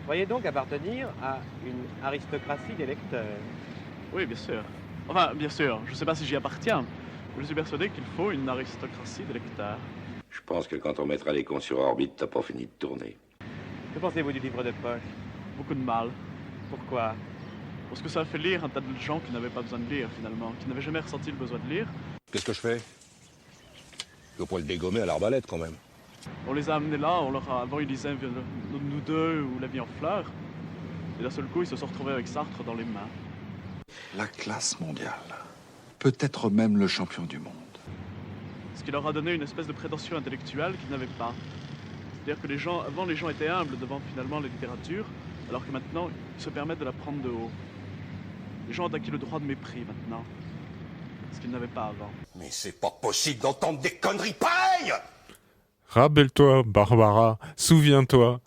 croyez donc appartenir à une aristocratie des lecteurs. Oui, bien sûr. Enfin, bien sûr, je ne sais pas si j'y appartiens. Je suis persuadé qu'il faut une aristocratie de lecteurs. Je pense que quand on mettra les cons sur orbite, t'as pas fini de tourner. Que pensez-vous du livre de poche? Beaucoup de mal. Pourquoi? Parce que ça a fait lire un tas de gens qui n'avaient pas besoin de lire, finalement, qui n'avaient jamais ressenti le besoin de lire. Qu'est-ce que je fais? Je peux pas le dégommer à l'arbalète, quand même. On les a amenés là, avant ils lisaient Nous deux ou La vie en fleurs. Et d'un seul coup, ils se sont retrouvés avec Sartre dans les mains. La classe mondiale. Peut-être même le champion du monde. Ce qui leur a donné une espèce de prétention intellectuelle qu'ils n'avaient pas. C'est-à-dire que avant les gens étaient humbles devant finalement la littérature, alors que maintenant, ils se permettent de la prendre de haut. Les gens ont acquis le droit de mépris maintenant. Ce qu'ils n'avaient pas avant. Mais c'est pas possible d'entendre des conneries pareilles! Rappelle-toi, Barbara, souviens-toi,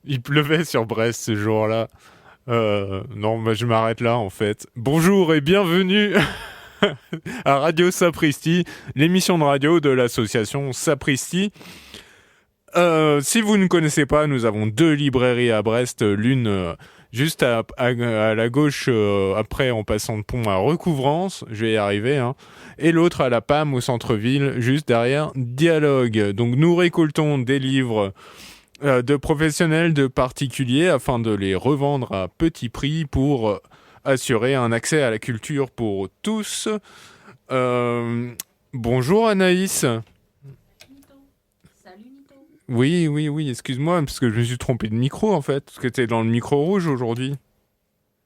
il pleuvait sur Brest ce jour-là. Non, bah, je m'arrête là en fait. Bonjour et bienvenue à Radio Sapristi, l'émission de radio de l'association Sapristi. Si vous ne connaissez pas, nous avons 2 librairies à Brest, l'une juste à la gauche, après en passant le pont à Recouvrance, je vais y arriver, hein, et l'autre à la PAM au centre-ville, juste derrière Dialogue. Donc nous récoltons des livres de professionnels, de particuliers, afin de les revendre à petit prix pour assurer un accès à la culture pour tous. Bonjour Anaïs. Oui, excuse-moi, parce que je me suis trompé de micro, en fait, parce que t'es dans le micro rouge aujourd'hui.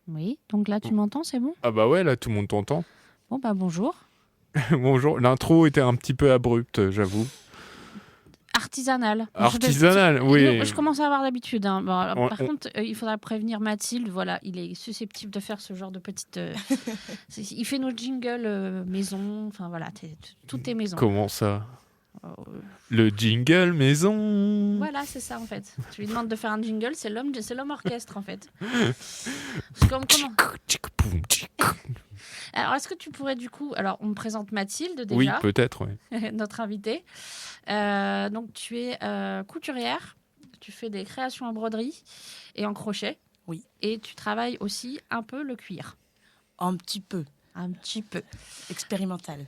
Oui, donc là, tu m'entends, c'est bon? Ah bah ouais, là, tout le monde t'entend. Bon, bah bonjour. Bonjour, l'intro était un petit peu abrupte, j'avoue. Artisanal. Oui. Je commence à avoir l'habitude. Hein. Bon, par contre, il faudra prévenir Mathilde, voilà, il est susceptible de faire ce genre de petite... il fait nos jingles maison, enfin voilà, tout est maison. Comment ça? Le jingle maison. Voilà, c'est ça en fait. Tu lui demandes de faire un jingle, c'est l'homme orchestre en fait. Comment Alors, est-ce que tu pourrais du coup... Alors, on me présente Mathilde déjà. Oui, peut-être, oui. Notre invitée. Donc, tu es couturière. Tu fais des créations en broderie et en crochet. Oui. Et tu travailles aussi un peu le cuir. Un petit peu. Un petit peu. Expérimental.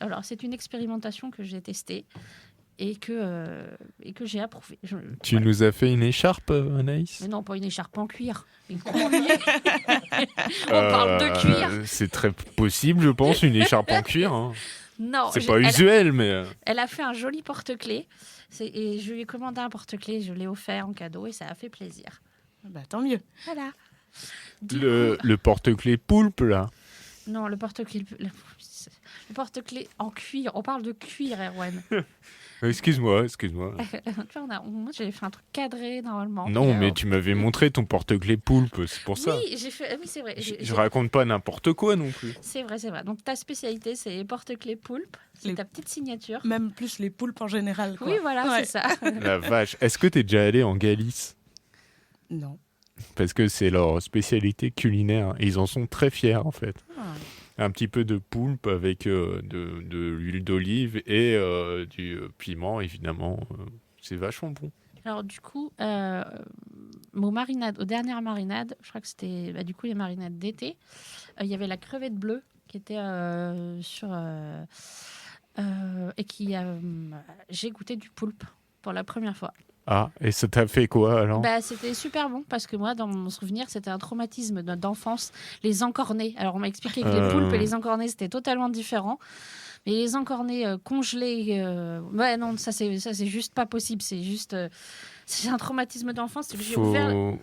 Alors, c'est une expérimentation que j'ai testée et que j'ai approuvée. Tu nous as fait une écharpe, Anaïs? Mais non, pas une écharpe en cuir. On parle de cuir. C'est très possible, je pense, une écharpe en cuir. Hein. Non, c'est pas usuel, mais... Elle a fait un joli porte-clés. Et je lui ai commandé un porte-clés, je l'ai offert en cadeau et ça a fait plaisir. Bah, tant mieux. Voilà. Le porte-clés poulpe, là? Non, le porte-clés en cuir. On parle de cuir, Erwan. Excuse-moi. Moi, j'avais fait un truc cadré, normalement. Non, mais tu m'avais montré ton porte-clés poulpe, c'est pour ça. Oui, c'est vrai. Je raconte pas n'importe quoi non plus. C'est vrai. Donc, ta spécialité, c'est les porte-clés poulpe. C'est ta petite signature. Même plus les poulpes en général, quoi. Oui, voilà, c'est ça. La vache. Est-ce que t'es déjà allé en Galice? Non. Parce que c'est leur spécialité culinaire. Et ils en sont très fiers, en fait. Un petit peu de poulpe avec de l'huile d'olive et du piment, évidemment. C'est vachement bon. Alors, du coup, aux dernières marinades, je crois que c'était du coup les marinades d'été, il y avait la crevette bleue qui était et j'ai goûté du poulpe pour la première fois. Ah, et ça t'a fait quoi alors? C'était super bon parce que moi, dans mon souvenir, c'était un traumatisme d'enfance. Les encornés. Alors, on m'a expliqué que les poulpes et les encornés, c'était totalement différent. Mais les encornés congelés, non, ça c'est juste pas possible. C'est juste, c'est un traumatisme d'enfance.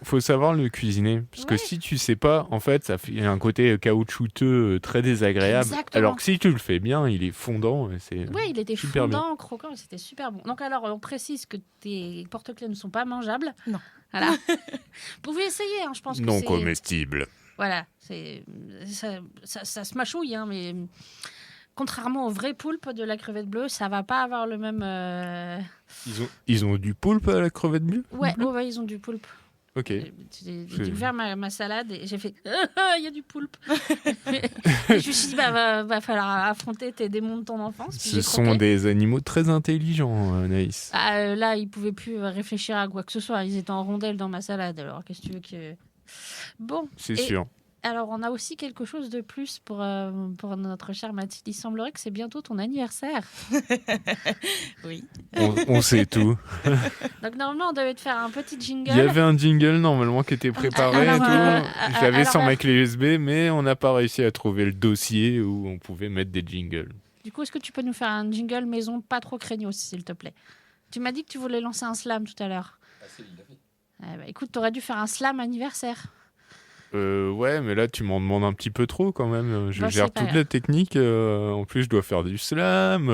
Faut savoir le cuisiner, parce que si tu sais pas, en fait, ça fait un côté caoutchouteux très désagréable. Exactement. Alors que si tu le fais bien, il est fondant. Il était super fondant, bien. croquant, et c'était super bon. Donc alors, on précise que tes porte-clés ne sont pas mangeables. Non. Voilà. Vous pouvez essayer, hein, je pense que non c'est... comestible. Voilà, ça se mâchouille, hein, mais contrairement au vrai poulpe de la crevette bleue, ça va pas avoir le même... Ils ont du poulpe à la crevette bleue? Ouais, ils ont du poulpe. Ok. J'ai ouvert ma salade et j'ai fait il y a du poulpe. Je me suis dit va falloir affronter tes démons de ton enfance. Puis Ce j'ai sont croqué. des animaux très intelligents, Naïs. Là, ils pouvaient plus réfléchir à quoi que ce soit. Ils étaient en rondelle dans ma salade. Alors qu'est-ce que tu veux que bon. C'est Et sûr. alors on a aussi quelque chose de plus pour notre chère Mathilde. Il semblerait que c'est bientôt ton anniversaire. Oui. On sait tout. Donc normalement on devait te faire un petit jingle. Il y avait un jingle normalement qui était préparé Alors, et tout. Je l'avais alors, sur ma clé USB, mais on n'a pas réussi à trouver le dossier où on pouvait mettre des jingles. Du coup, est-ce que tu peux nous faire un jingle maison pas trop craignos, s'il te plaît? Tu m'as dit que tu voulais lancer un slam tout à l'heure. Écoute, t'aurais dû faire un slam anniversaire. Ouais, mais là, tu m'en demandes un petit peu trop quand même. Je Bon, gère c'est pas toute grave. la technique. En plus, je dois faire du slam.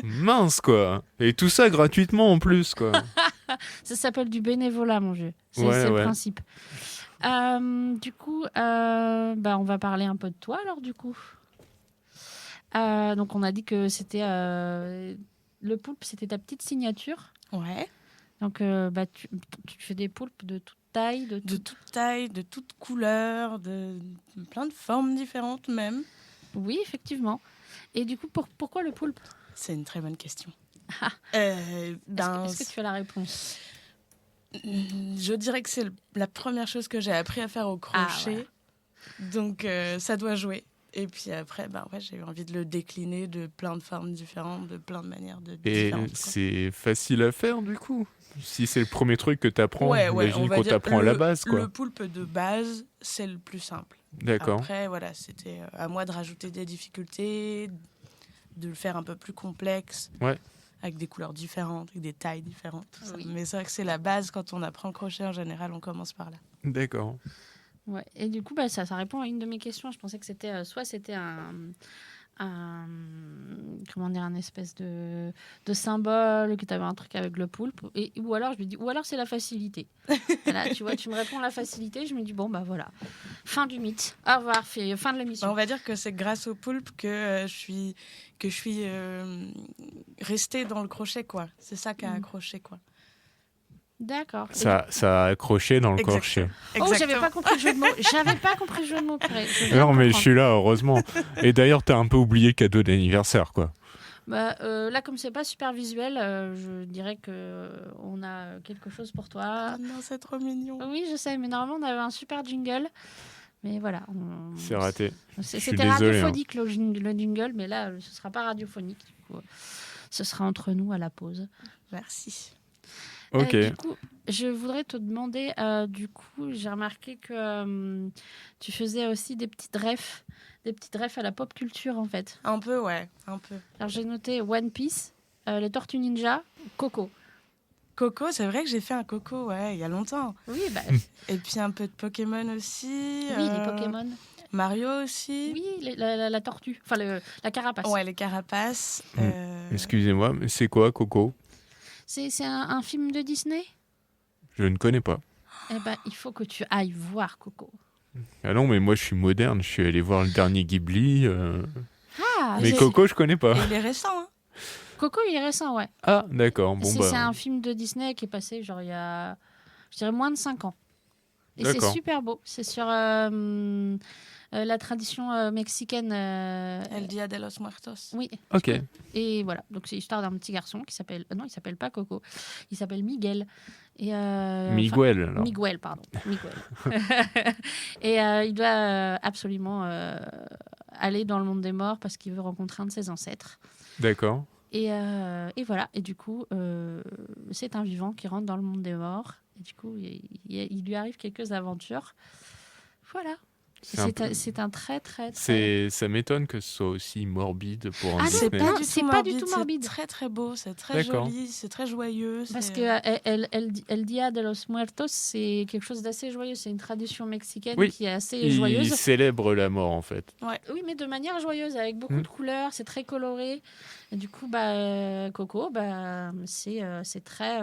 Mince, quoi. Et tout ça gratuitement en plus, quoi. Ça s'appelle du bénévolat, mon vieux. C'est Ouais, le ouais. principe. Du coup, on va parler un peu de toi, alors, du coup. Donc, on a dit que c'était... le poulpe, c'était ta petite signature. Ouais. Donc, tu fais des poulpes de toute taille, De toute taille, de toute couleur, de plein de formes différentes même. Oui, effectivement. Et du coup, pourquoi le poulpe? C'est une très bonne question. Ah. Est-ce que tu as la réponse? Je dirais que c'est la première chose que j'ai appris à faire au crochet. Donc, ça doit jouer. Et puis après, j'ai eu envie de le décliner de plein de formes différentes, de plein de manières Et différentes. c'est facile à faire, du coup. Si c'est le premier truc que tu apprends, Ouais, on j'imagine va qu'on dire t'apprend à la base, quoi. Le poulpe de base, c'est le plus simple. D'accord. Après, voilà, c'était à moi de rajouter des difficultés, de le faire un peu plus complexe, Ouais. avec des couleurs différentes, avec des tailles différentes. Tout ça. Oui. Mais c'est vrai que c'est la base quand on apprend le crochet en général, on commence par là. D'accord. Ouais. Et du coup, ça répond à une de mes questions. Je pensais que c'était soit c'était comment dire, un espèce de symbole, que tu avais un truc avec le poulpe, ou alors je me dis, ou alors c'est la facilité. Là, tu vois, tu me réponds la facilité, je me dis bon voilà, fin du mythe. Au revoir, fin de l'émission. On va dire que c'est grâce au poulpe que je suis restée dans le crochet, quoi. C'est ça qui a accroché, quoi. D'accord. Ça a accroché dans le crochet. Oh, j'avais pas compris le jeu de mots. J'avais pas compris le jeu de mots. Purée. Non, mais je suis là, heureusement. Et d'ailleurs, t'as un peu oublié le cadeau d'anniversaire, quoi. Là, comme c'est pas super visuel, je dirais que on a quelque chose pour toi. Oh non, c'est trop mignon. Oui, je sais, mais normalement, on avait un super jingle. Mais voilà. C'est raté. Je suis C'était désolé, radiophonique, le jingle, mais là, ce sera pas radiophonique. Du coup, ce sera entre nous à la pause. Merci. Ok. Du coup, je voudrais te demander, j'ai remarqué que tu faisais aussi des petites refs à la pop culture, en fait. Un peu, ouais, un peu. Alors, j'ai noté One Piece, les Tortues Ninja, Coco. Coco, c'est vrai que j'ai fait un Coco, ouais, il y a longtemps. Oui, Et puis un peu de Pokémon aussi. oui, les Pokémon. Mario aussi. Oui, la tortue, enfin la carapace. Ouais, les carapaces. Excusez-moi, mais c'est quoi, Coco? C'est un film de Disney? Je ne connais pas. Eh ben, il faut que tu ailles voir Coco. Ah non, mais moi, je suis moderne. Je suis allé voir le dernier Ghibli. Ah, Mais Coco, je connais pas. Et il est récent, hein. Coco, il est récent, ouais. Ah, d'accord. Bon, C'est un film de Disney qui est passé, genre, il y a, je dirais, moins de 5 ans. Et c'est D'accord. super beau. C'est sur la tradition mexicaine. El Dia de los Muertos. Oui. Ok. Et voilà. Donc, c'est l'histoire d'un petit garçon qui s'appelle... non, il s'appelle pas Coco. Il s'appelle Miguel. Et, Miguel, alors. Miguel, pardon. Miguel. Et il doit absolument aller dans le monde des morts parce qu'il veut rencontrer un de ses ancêtres. D'accord. Et voilà. Et du coup, c'est un vivant qui rentre dans le monde des morts. Et du coup, il lui arrive quelques aventures. Voilà. C'est un très, très, très... Ça m'étonne que ce soit aussi morbide pour un Ah non, Disney. c'est pas du tout morbide. C'est très, très beau, c'est très D'accord. joli, c'est très joyeux. Parce que El Dia de los Muertos, c'est quelque chose d'assez joyeux. C'est une tradition mexicaine Oui. qui est assez Il joyeuse. célèbre la mort, en fait. Oui, mais de manière joyeuse, avec beaucoup de couleurs. C'est très coloré. Et du coup, Coco, c'est très...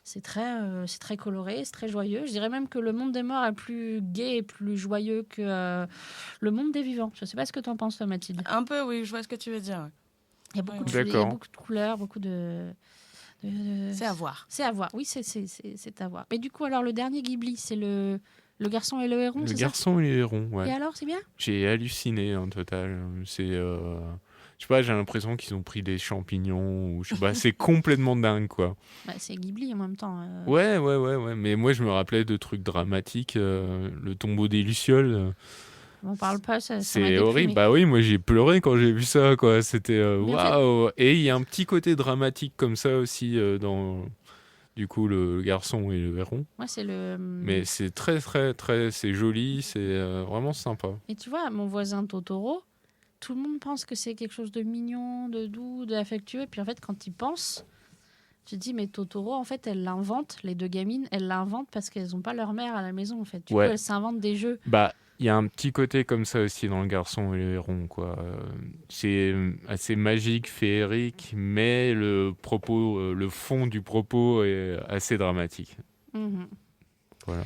C'est très coloré, c'est très joyeux. Je dirais même que le monde des morts est plus gai et plus joyeux que le monde des vivants. Je ne sais pas ce que tu en penses, toi, Mathilde. Un peu, oui, je vois ce que tu veux dire. Il y a beaucoup, D'accord. beaucoup de couleurs, beaucoup de C'est à voir. C'est à voir, oui, c'est à voir. Mais du coup, alors, le dernier Ghibli, c'est le garçon et le héron, Le c'est garçon et les hérons, ça? ouais. Et alors, c'est bien? J'ai halluciné en total. C'est, je sais pas, j'ai l'impression qu'ils ont pris des champignons ou je sais pas. C'est complètement dingue, quoi. Bah, c'est Ghibli en même temps. Ouais. Mais moi, je me rappelais de trucs dramatiques. Le tombeau des lucioles, On parle pas, ça m'a c'est déprimé. horrible. Bah oui, moi j'ai pleuré quand j'ai vu ça, quoi. C'était Mais en fait- waouh. Et il y a un petit côté dramatique comme ça aussi dans, du coup, le garçon et le héron. Moi, c'est le. Mais c'est très, c'est joli, c'est vraiment sympa. Et tu vois, mon voisin Totoro, tout le monde pense que c'est quelque chose de mignon, de doux, d'affectueux. Et puis en fait, quand il pense, tu te dis, mais Totoro, en fait, elle l'invente, les deux gamines, elles l'inventent parce qu'elles n'ont pas leur mère à la maison, en fait. Du Ouais. coup, elles s'inventent des jeux. Bah, il y a un petit côté comme ça aussi dans le garçon et le héron, quoi. C'est assez magique, féerique, mais le propos, le fond du propos est assez dramatique. Mhm. Voilà.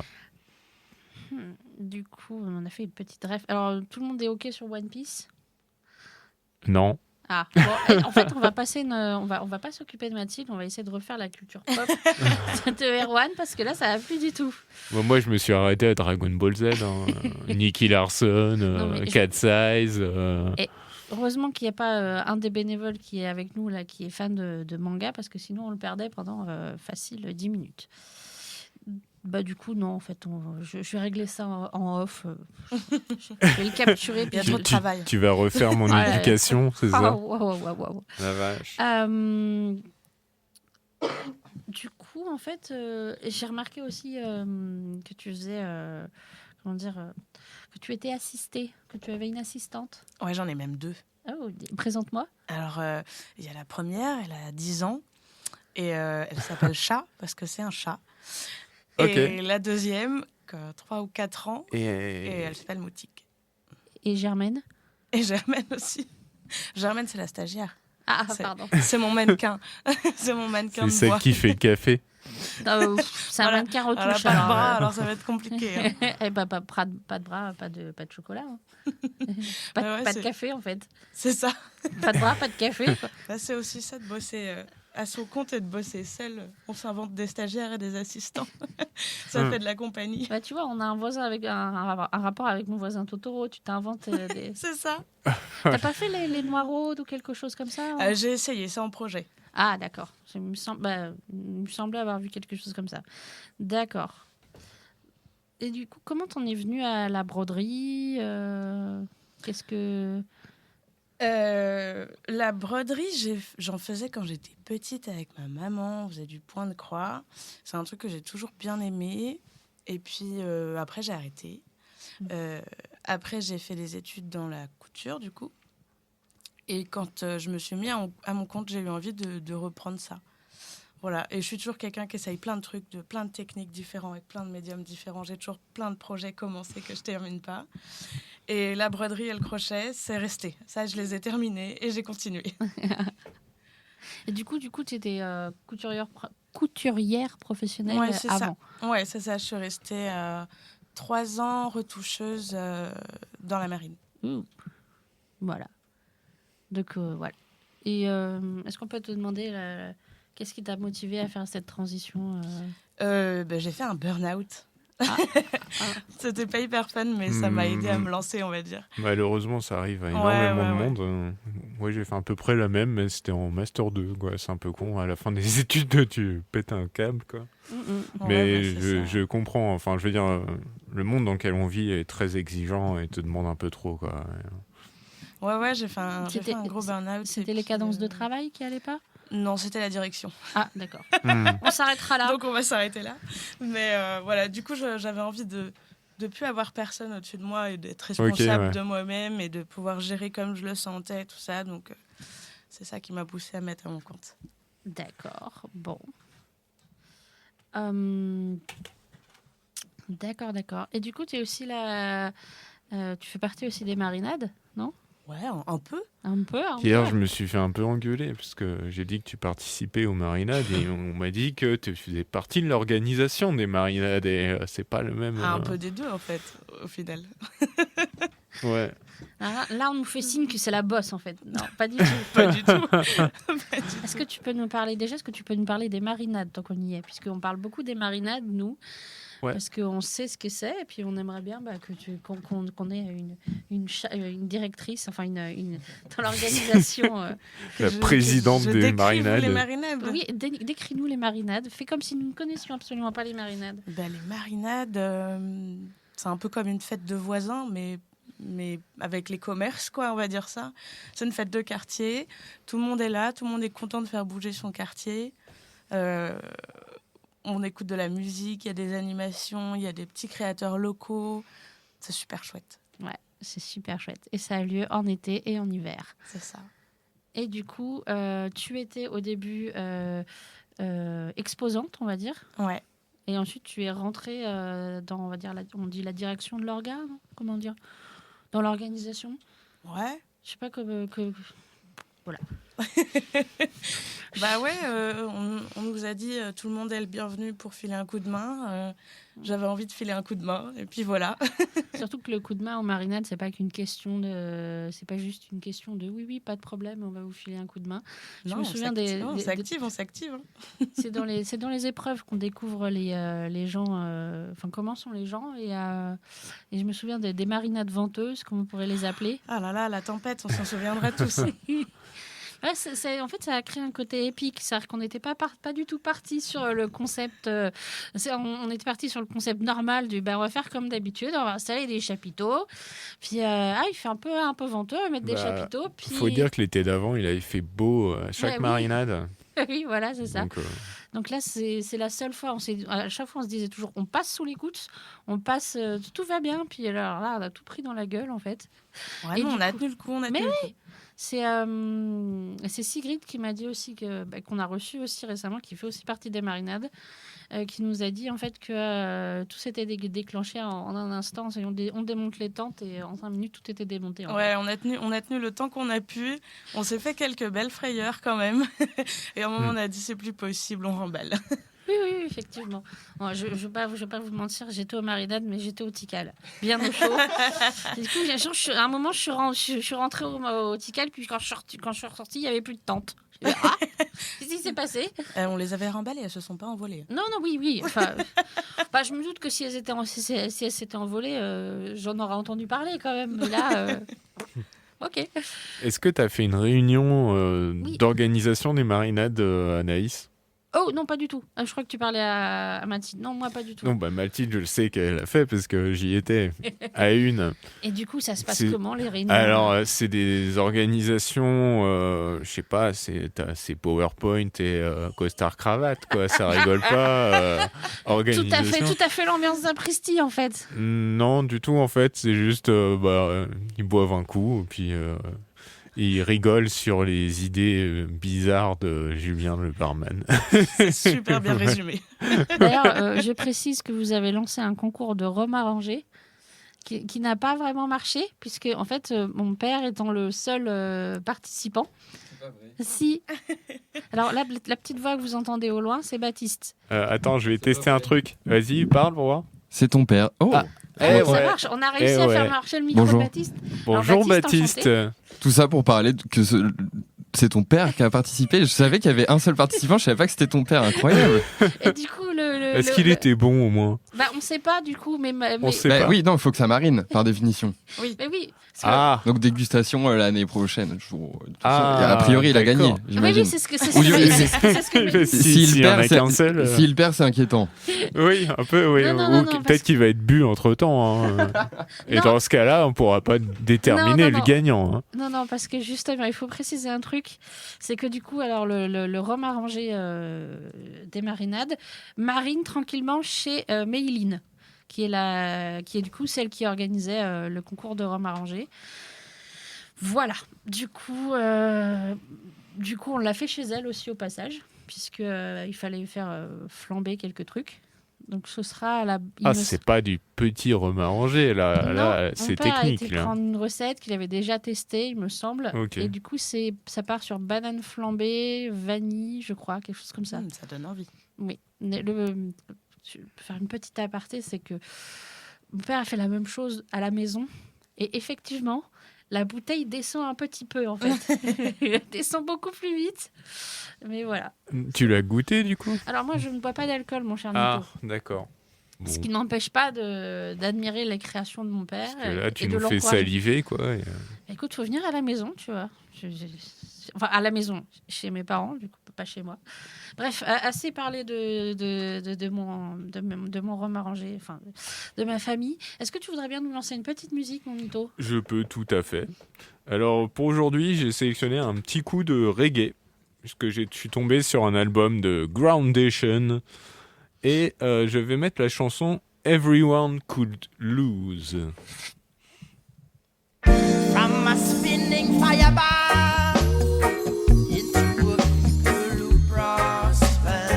Du coup, on a fait une petite ref. Alors, tout le monde est OK sur One Piece? Non. Ah, bon, en fait, on va passer on va pas s'occuper de Mathilde, on va essayer de refaire la culture pop de Erwan parce que là, ça va plus du tout. Bon, moi, je me suis arrêté à Dragon Ball Z, hein. Nicky Larson, Non, mais Cat Size. Heureusement qu'il n'y a pas un des bénévoles qui est avec nous, là, qui est fan de manga, parce que sinon, on le perdait pendant facile 10 minutes. Bah, du coup, non, en fait, je vais régler ça en off. Je vais le capturer. Il y a puis trop de travail. Tu vas refaire mon Ouais. éducation, c'est ça? Waouh. La vache. Du coup, en fait, j'ai remarqué aussi que tu faisais, comment dire, que tu étais assistée, que tu avais une assistante. Ouais, j'en ai même 2. Oh, présente-moi. Alors, il y a la première, elle a 10 ans. Et elle s'appelle Chat, parce que c'est un chat. Ok. Et la deuxième, 3 ou 4 ans, et elle s'appelle Moutique. Et Germaine? Et Germaine aussi. Germaine, c'est la stagiaire. Ah, C'est- pardon. C'est mon mannequin. C'est mon mannequin C'est de celle bois. qui fait le café. C'est un Voilà. mannequin Elle n'a retouche. pas de bras, alors ça va être compliqué. Hein. Eh ben, pas de bras, pas de chocolat. Hein. Pas Ouais, de c'est- café, en fait. C'est ça. Pas de bras, pas de café. Bah, c'est aussi ça de bosser à son compte et de bosser seul. On s'invente des stagiaires et des assistants. Ça fait de la compagnie. Bah, tu vois, on a un voisin avec un rapport avec mon voisin Totoro. Tu t'inventes des... C'est ça. T'as pas fait les noireaudes ou quelque chose comme ça? Hein? J'ai essayé, c'est en projet. Ah, d'accord. Il me semblait avoir vu quelque chose comme ça. D'accord. Et du coup, comment t'en es venu à la broderie? Qu'est-ce que... La broderie, j'en faisais quand j'étais petite avec ma maman. On faisait du point de croix. C'est un truc que j'ai toujours bien aimé. Et puis après, j'ai arrêté. Après, j'ai fait des études dans la couture, du coup. Et quand je me suis mis à mon compte, j'ai eu envie de reprendre ça. Voilà. Et je suis toujours quelqu'un qui essaye plein de trucs, plein de techniques différentes, avec plein de médiums différents. J'ai toujours plein de projets commencés que je termine pas. Et la broderie et le crochet, c'est resté. Ça, je les ai terminés et j'ai continué. Et du coup, tu étais couturière professionnelle Ouais, c'est avant. ça. Ouais, c'est ça. Je suis restée 3 ans retoucheuse dans la marine. Ouh. Voilà. Donc, voilà. Et est-ce qu'on peut te demander qu'est-ce qui t'a motivé à faire cette transition J'ai fait un burn-out. C'était pas hyper fun, mais ça m'a aidé à me lancer, on va dire. Malheureusement, ça arrive à énormément de monde. Moi, j'ai fait à peu près la même, mais c'était en Master 2. Quoi. C'est un peu con. À la fin des études, tu pètes un câble. Quoi. Mais je comprends. Enfin, je veux dire, le monde dans lequel on vit est très exigeant et te demande un peu trop. Quoi. Ouais, j'ai fait un gros burn-out. C'était les cadences de travail qui allaient pas? Non, c'était la direction. Ah, d'accord. On s'arrêtera là. Donc, on va s'arrêter là. Mais voilà, du coup, j'avais envie de plus avoir personne au-dessus de moi et d'être responsable de moi-même et de pouvoir gérer comme je le sentais, tout ça. Donc, c'est ça qui m'a poussée à mettre à mon compte. D'accord, bon. D'accord. Et du coup, tu es aussi là... tu fais partie aussi des marinades, non? Ouais, un peu. Un peu. Hier, je me suis fait un peu engueuler parce que j'ai dit que tu participais aux marinades et on m'a dit que tu faisais partie de l'organisation des marinades et c'est pas le même. Un peu des deux, en fait, au final. Ouais. Là, on nous fait signe que c'est la bosse, en fait. Non, pas du tout. Pas du tout. Est-ce que tu peux nous parler des marinades, tant qu'on y est, puisqu'on parle beaucoup des marinades, nous, Ouais. parce qu'on sait ce que c'est, et puis on aimerait bien qu'on ait une directrice, enfin dans l'organisation. La présidente des les marinades. marinades. Oui, décris-nous les marinades. Fais comme si nous ne connaissions absolument pas les marinades. Les marinades, c'est un peu comme une fête de voisins, mais avec les commerces, quoi, on va dire ça. C'est une fête de quartier. Tout le monde est là, tout le monde est content de faire bouger son quartier. On écoute de la musique, il y a des animations, il y a des petits créateurs locaux. C'est super chouette. Ouais, c'est super chouette. Et ça a lieu en été et en hiver. C'est ça. Et du coup, tu étais au début exposante, on va dire. Ouais. Et ensuite, tu es rentrée dans, on va dire, on dit la direction de l'organe, comment dire, dans l'organisation. Ouais. Je sais pas voilà. On nous a dit tout le monde est le bienvenu pour filer un coup de main. J'avais envie de filer un coup de main et puis voilà. Surtout que le coup de main en marinade, c'est pas juste une question de oui, pas de problème, on va vous filer un coup de main. Je me souviens on s'active. Hein. C'est dans les épreuves qu'on découvre les gens, comment sont les gens et je me souviens des marinades venteuses, comme on pourrait les appeler. Ah là là, la tempête, on s'en souviendra tous. Ouais, en fait, ça a créé un côté épique. C'est-à-dire qu'on n'était pas du tout parti sur le concept. On était parti sur le concept normal du on va faire comme d'habitude, on va installer des chapiteaux. Puis il fait un peu venteux, on va mettre des chapiteaux. Il faut dire que l'été d'avant, il avait fait beau à chaque marinade. Oui, voilà, c'est ça. Donc, Donc là, c'est la seule fois. À chaque fois, on se disait toujours on passe sous les gouttes, on passe, tout va bien. Puis alors là, on a tout pris dans la gueule, en fait. Ouais, on a tenu le coup, C'est Sigrid qui m'a dit aussi qu'on a reçu aussi récemment, qui fait aussi partie des marinades, qui nous a dit en fait que tout s'était déclenché en un instant. On démonte les tentes et en 5 minutes tout était démonté. Ouais, on a tenu le temps qu'on a pu. On s'est fait quelques belles frayeurs quand même. Et à un moment on a dit c'est plus possible, on remballe. Oui, effectivement. Bon, je vais pas vous mentir, j'étais au marinade, mais j'étais au Tikal, bien au chaud. Du coup, à un moment, je suis rentrée au Tikal, puis quand je suis ressortie, il y avait plus de tente. Qu'est-ce qui s'est passé ? On les avait remballées, elles se sont pas envolées. Non, oui. Enfin, je me doute que si elles s'étaient envolées, j'en aurais entendu parler quand même. Mais là, ok. Est-ce que tu as fait une réunion d'organisation des marinades, Anaïs ? Oh non, pas du tout. Je crois que tu parlais à Mathilde. Non, moi pas du tout. Non, Mathilde, je le sais qu'elle a fait parce que j'y étais à une. Et du coup, ça se passe comment les réunions ? Alors, c'est des organisations, je sais pas, c'est PowerPoint et costard cravate, quoi. Ça rigole pas. Organisation. Tout à fait l'ambiance d'un Pristi, en fait. Non, du tout, en fait. C'est juste, ils boivent un coup, puis ils rigolent sur les idées bizarres de Julien le barman. C'est super bien résumé. D'ailleurs, je précise que vous avez lancé un concours de rhum arrangé qui n'a pas vraiment marché, puisque en fait, mon père étant le seul participant. C'est pas vrai. Si. Alors là, la petite voix que vous entendez au loin, c'est Baptiste. Attends, je vais tester un truc. Vas-y, parle pour voir. C'est ton père. Oh, Ça marche. On a réussi à faire marcher le micro de Baptiste. Bonjour Alors, Baptiste. tout ça pour parler que c'est ton père qui a participé. Je savais qu'il y avait un seul participant, je savais pas que c'était ton père. Incroyable. Et du coup, Est-ce qu'il était bon au moins ? On sait pas du coup, mais On sait pas. Oui, non, il faut que ça marine par définition. Oui. Mais oui. Donc dégustation l'année prochaine. A priori, il a gagné. Oui, c'est ce que je S'il en a qu'un seul. S'il perd, c'est inquiétant. Oui, un peu. Oui. Non, peut-être qu'il va être bu entre temps. Et dans ce cas-là, on pourra pas déterminer le gagnant. Hein. Non, parce que justement, il faut préciser un truc, c'est que du coup, alors le rhum arrangé des marinades marine tranquillement chez Méiline, qui est du coup celle qui organisait le concours de rhum arrangé. Voilà. Du coup, on l'a fait chez elle aussi au passage, puisque il fallait faire flamber quelques trucs. Donc ce sera c'est pas du petit rhum arrangé là, c'est technique. Mon père a été prendre une recette qu'il avait déjà testée, il me semble. Okay. Et du coup, ça part sur banane flambée, vanille, je crois, quelque chose comme ça. Ça donne envie. Oui. Je vais faire une petite aparté, c'est que mon père a fait la même chose à la maison. Et effectivement, la bouteille descend un petit peu, en fait. Elle descend beaucoup plus vite. Mais voilà. Tu l'as goûté, du coup? Alors moi, je ne bois pas d'alcool, mon cher Ah, Nico. d'accord. Bon. Ce qui n'empêche pas d'admirer les créations de mon père. Parce que là, tu et de nous fais l'encourager. saliver, quoi. Écoute, faut venir à la maison, tu vois. Enfin, à la maison, chez mes parents, du coup, pas chez moi. Bref, assez parlé de mon rhum arrangé, enfin, de ma famille. Est-ce que tu voudrais bien nous lancer une petite musique, mon Mito? Je peux, tout à fait. Alors, pour aujourd'hui, j'ai sélectionné un petit coup de reggae, puisque je suis tombé sur un album de Groundation, et je vais mettre la chanson Everyone Could Lose. From a spinning fireball into a people who prosper.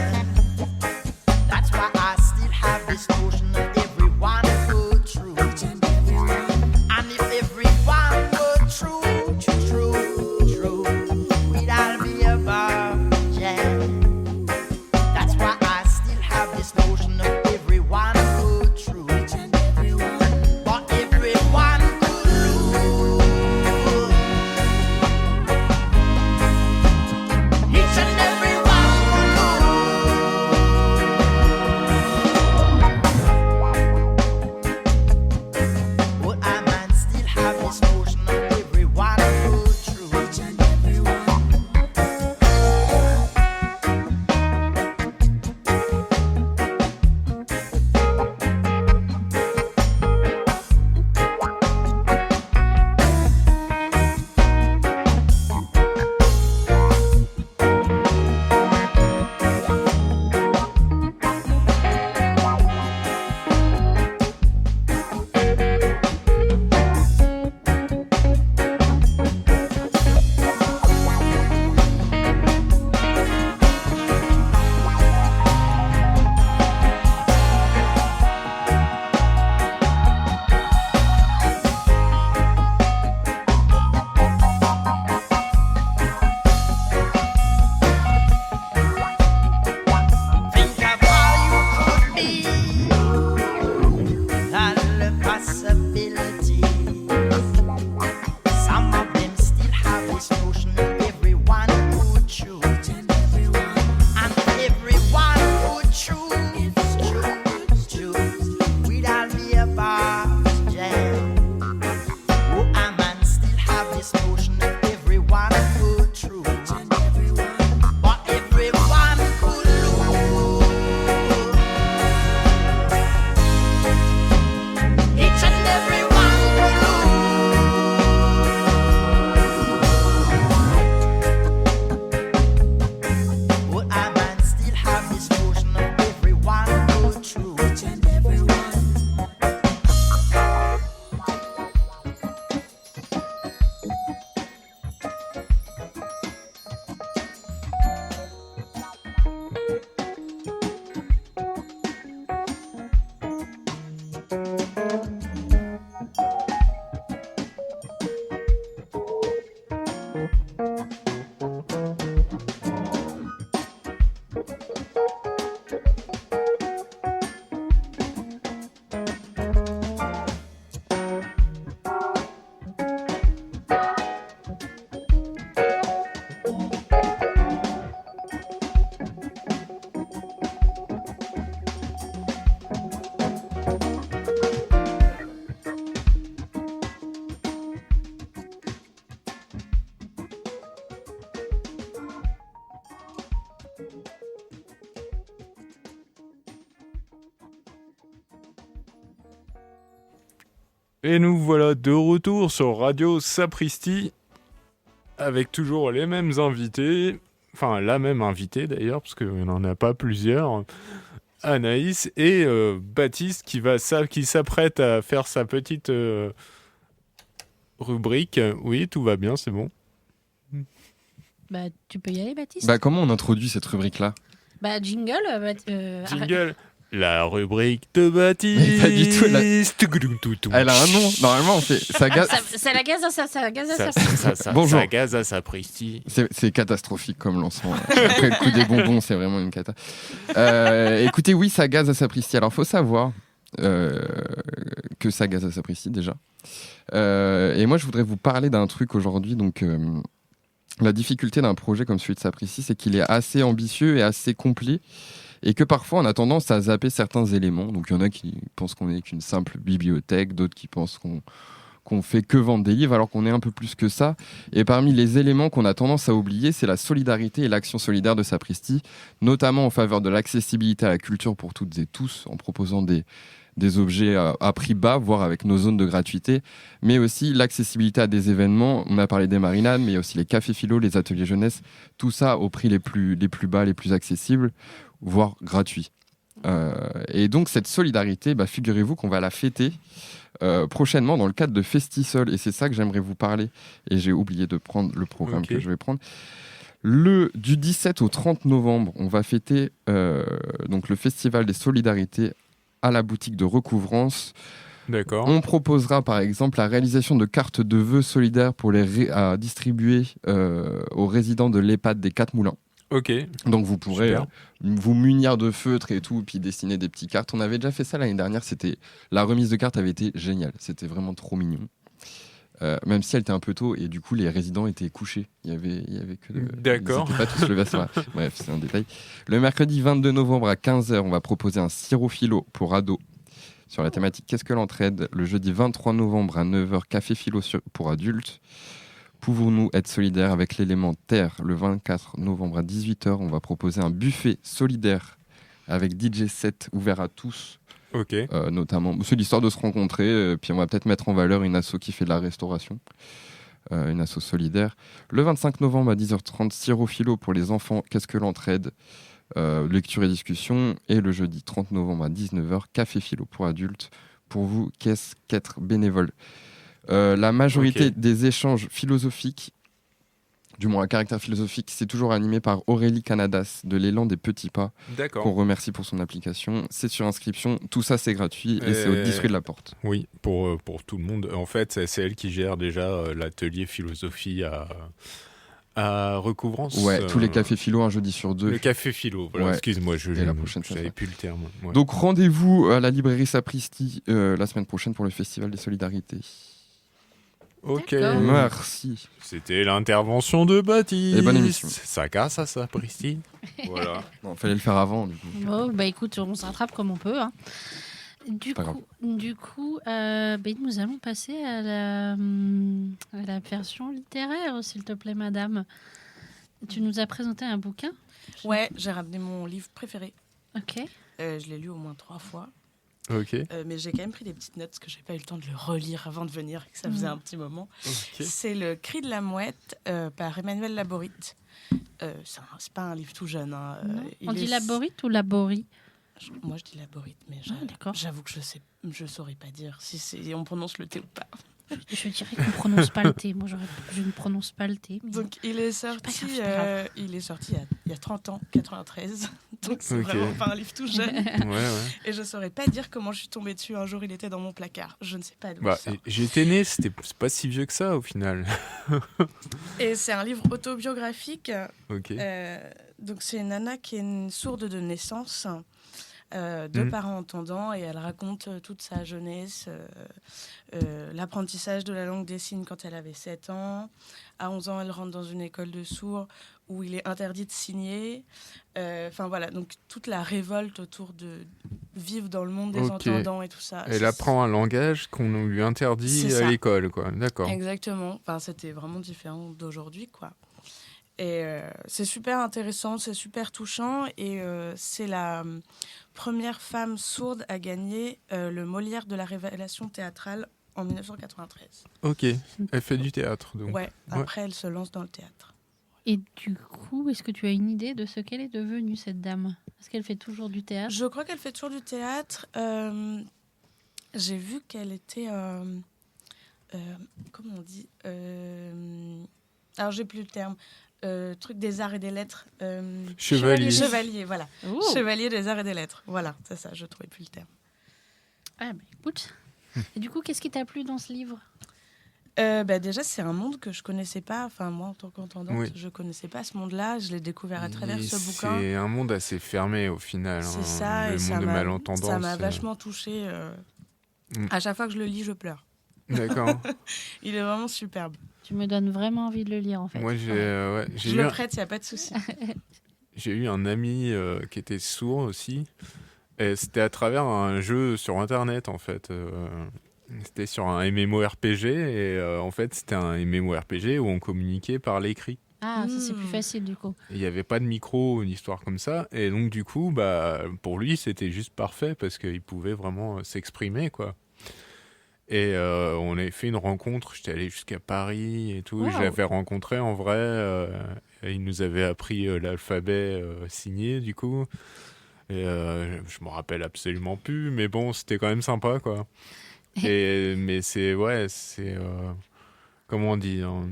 That's why I still have this notion of everyone good true. And if everyone were true, we'd all be above, yeah. That's why I still have this notion of everyone good true. But everyone could lose. Each and every one could lose. But I might still have this notion of everyone good true. Each and every one. Think of all you could be and the possibilities. Some of them still have this notion that everyone could choose. And everyone could choose. We'd all be above, yeah. Oh, I man still have this notion that everyone could choose. But everyone could lose. Each and every one could lose. But I man still have this notion of everyone could choose. Each and every one. Et nous voilà de retour sur Radio Sapristi, avec toujours les mêmes invités, enfin la même invitée d'ailleurs, parce qu'il n'en a pas plusieurs, Anaïs et Baptiste qui s'apprête à faire sa petite rubrique. Oui, tout va bien, c'est bon. Bah, tu peux y aller, Baptiste? Bah, comment on introduit cette rubrique-là? Bah, jingle. Jingle. La rubrique de Baptiste. Mais pas du tout, elle a un nom. Normalement, on fait C'est la gaza, ça gaza. Bonjour. Ça gaza, ça Sapristi. C'est catastrophique comme lancement. Après le coup des bonbons, c'est vraiment une cata. Écoutez, oui, ça gaze à Sapristi. Alors, faut savoir que ça gaze à Sapristi déjà. Et moi, je voudrais vous parler d'un truc aujourd'hui. Donc, la difficulté d'un projet comme celui de Sapristi, c'est qu'il est assez ambitieux et assez complet. Et que parfois, on a tendance à zapper certains éléments. Donc, il y en a qui pensent qu'on n'est qu'une simple bibliothèque, d'autres qui pensent qu'on fait que vendre des livres, alors qu'on est un peu plus que ça. Et parmi les éléments qu'on a tendance à oublier, c'est la solidarité et l'action solidaire de Sapristi, notamment en faveur de l'accessibilité à la culture pour toutes et tous, en proposant des objets à prix bas, voire avec nos zones de gratuité, mais aussi l'accessibilité à des événements. On a parlé des marinades, mais il y a aussi les cafés philo, les ateliers jeunesse, tout ça au prix les plus bas, les plus accessibles, voire gratuits. Et donc cette solidarité, figurez-vous qu'on va la fêter prochainement dans le cadre de Festisol, et c'est ça que j'aimerais vous parler, et j'ai oublié de prendre le programme que je vais prendre. Du 17 au 30 novembre, on va fêter donc le Festival des Solidarités à la boutique de Recouvrance. D'accord. On proposera par exemple la réalisation de cartes de vœux solidaires pour à distribuer aux résidents de l'EHPAD des 4 Moulins. Ok. Donc vous pourrez vous munir de feutres et tout, puis dessiner des petites cartes. On avait déjà fait ça l'année dernière. La remise de cartes avait été géniale. C'était vraiment trop mignon. Même si elle était un peu tôt et du coup les résidents étaient couchés. Il y avait que D'accord. Ils n'étaient pas tous levés à ce moment. Bref, c'est un détail. Le mercredi 22 novembre à 15h, on va proposer un sirop philo pour ados sur la thématique Qu'est-ce que l'entraide. Le jeudi 23 novembre à 9h, café philo pour adultes. Pouvons-nous être solidaires avec l'élément terre. Le 24 novembre à 18h, on va proposer un buffet solidaire avec DJ set ouvert à tous. Ok. Notamment, c'est l'histoire de se rencontrer, puis on va peut-être mettre en valeur une asso qui fait de la restauration, une asso solidaire. Le 25 novembre à 10h30, sirop philo pour les enfants, Qu'est-ce que l'entraide, lecture et discussion. Et le jeudi 30 novembre à 19h, café philo pour adultes. Pour vous, qu'est-ce qu'être bénévole ? La majorité des échanges philosophiques, du moins à caractère philosophique, c'est toujours animé par Aurélie Canadas de l'Élan des Petits Pas, qu'on remercie pour son application. C'est sur inscription, tout ça c'est gratuit et c'est au 10 rue de la Porte. Oui, pour tout le monde. En fait, c'est elle qui gère déjà l'atelier philosophie à Recouvrance. Ouais, tous les cafés philo un jeudi sur 2. Le café philo, voilà, excuse-moi, je n'avais plus le terme. Ouais. Donc rendez-vous à la librairie Sapristi la semaine prochaine pour le Festival des Solidarités. Ok, merci. C'était l'intervention de Baptiste. Et bonne émission. Ça casse à ça, Sapristi. Voilà. Bon, fallait le faire avant. Du coup. Oh, écoute, on se rattrape comme on peut. Hein. Du coup, nous allons passer à la version littéraire, s'il te plaît, madame. Tu nous as présenté un bouquin ? Ouais, j'ai ramené mon livre préféré. Ok. Je l'ai lu au moins 3 fois. Ok. Mais j'ai quand même pris des petites notes parce que j'ai pas eu le temps de le relire avant de venir et que ça faisait un petit moment. Okay. C'est Le Cri de la mouette par Emmanuel Laborit. C'est pas un livre tout jeune. Hein. On dit Laborit ou Labori ? Moi je dis Laborit, mais j'avoue que je saurais pas dire si on prononce le T ou pas. Je dirais qu'on ne prononce pas le T. Moi, je ne prononce pas le T. Mais... Donc, il est sorti il y a 30 ans, 93. Donc, c'est vraiment pas un livre tout jeune. Ouais. Et je ne saurais pas dire comment je suis tombée dessus. Un jour, il était dans mon placard. Je ne sais pas d'où ça. J'étais né, c'est pas si vieux que ça, au final. Et c'est un livre autobiographique. Ok. Donc, c'est une nana qui est une sourde de naissance. Deux parents entendants, et elle raconte toute sa jeunesse, l'apprentissage de la langue des signes quand elle avait 7 ans. À 11 ans, elle rentre dans une école de sourds où il est interdit de signer. Voilà, donc toute la révolte autour de vivre dans le monde des entendants et tout ça. Elle apprend un langage qu'on lui interdit à l'école, quoi. D'accord. Exactement. C'était vraiment différent d'aujourd'hui, quoi. Et c'est super intéressant, c'est super touchant, et c'est la première femme sourde à gagner le Molière de la révélation théâtrale en 1993. Ok, elle fait du théâtre, donc. Ouais, après elle se lance dans le théâtre. Et du coup, est-ce que tu as une idée de ce qu'elle est devenue, cette dame ? Est-ce qu'elle fait toujours du théâtre ? Je crois qu'elle fait toujours du théâtre. J'ai vu qu'elle était... comment on dit alors, j'ai plus le terme. Truc des arts et des lettres. Chevalier, voilà. Ouh. Chevalier des arts et des lettres. Voilà, c'est ça, je trouvais plus le terme. Ah, écoute. Et du coup, qu'est-ce qui t'a plu dans ce livre ? Déjà, c'est un monde que je connaissais pas. Enfin, moi, en tant qu'entendante, je connaissais pas ce monde-là. Je l'ai découvert à travers ce bouquin. C'est un monde assez fermé, au final. C'est ça, le et monde de malentendants. Ça m'a vachement touchée. À chaque fois que je le lis, je pleure. D'accord. Il est vraiment superbe. Tu me donnes vraiment envie de le lire, en fait. Moi, j'ai Je eu le un- prête, il n'y a pas de souci. j'ai eu un ami qui était sourd aussi. Et c'était à travers un jeu sur Internet, en fait. C'était sur un MMORPG. Et en fait, c'était un MMORPG où on communiquait par l'écrit. Ah, ça, c'est plus facile, du coup. Il n'y avait pas de micro, une histoire comme ça. Et donc, du coup, pour lui, c'était juste parfait parce qu'il pouvait vraiment s'exprimer, quoi. Et on avait fait une rencontre. J'étais allé jusqu'à Paris et tout. Wow. Je l'avais rencontré en vrai. Et il nous avait appris l'alphabet signé, du coup. Et je me rappelle absolument plus. Mais bon, c'était quand même sympa, quoi. Mais c'est... Ouais, c'est... comment on dit hein.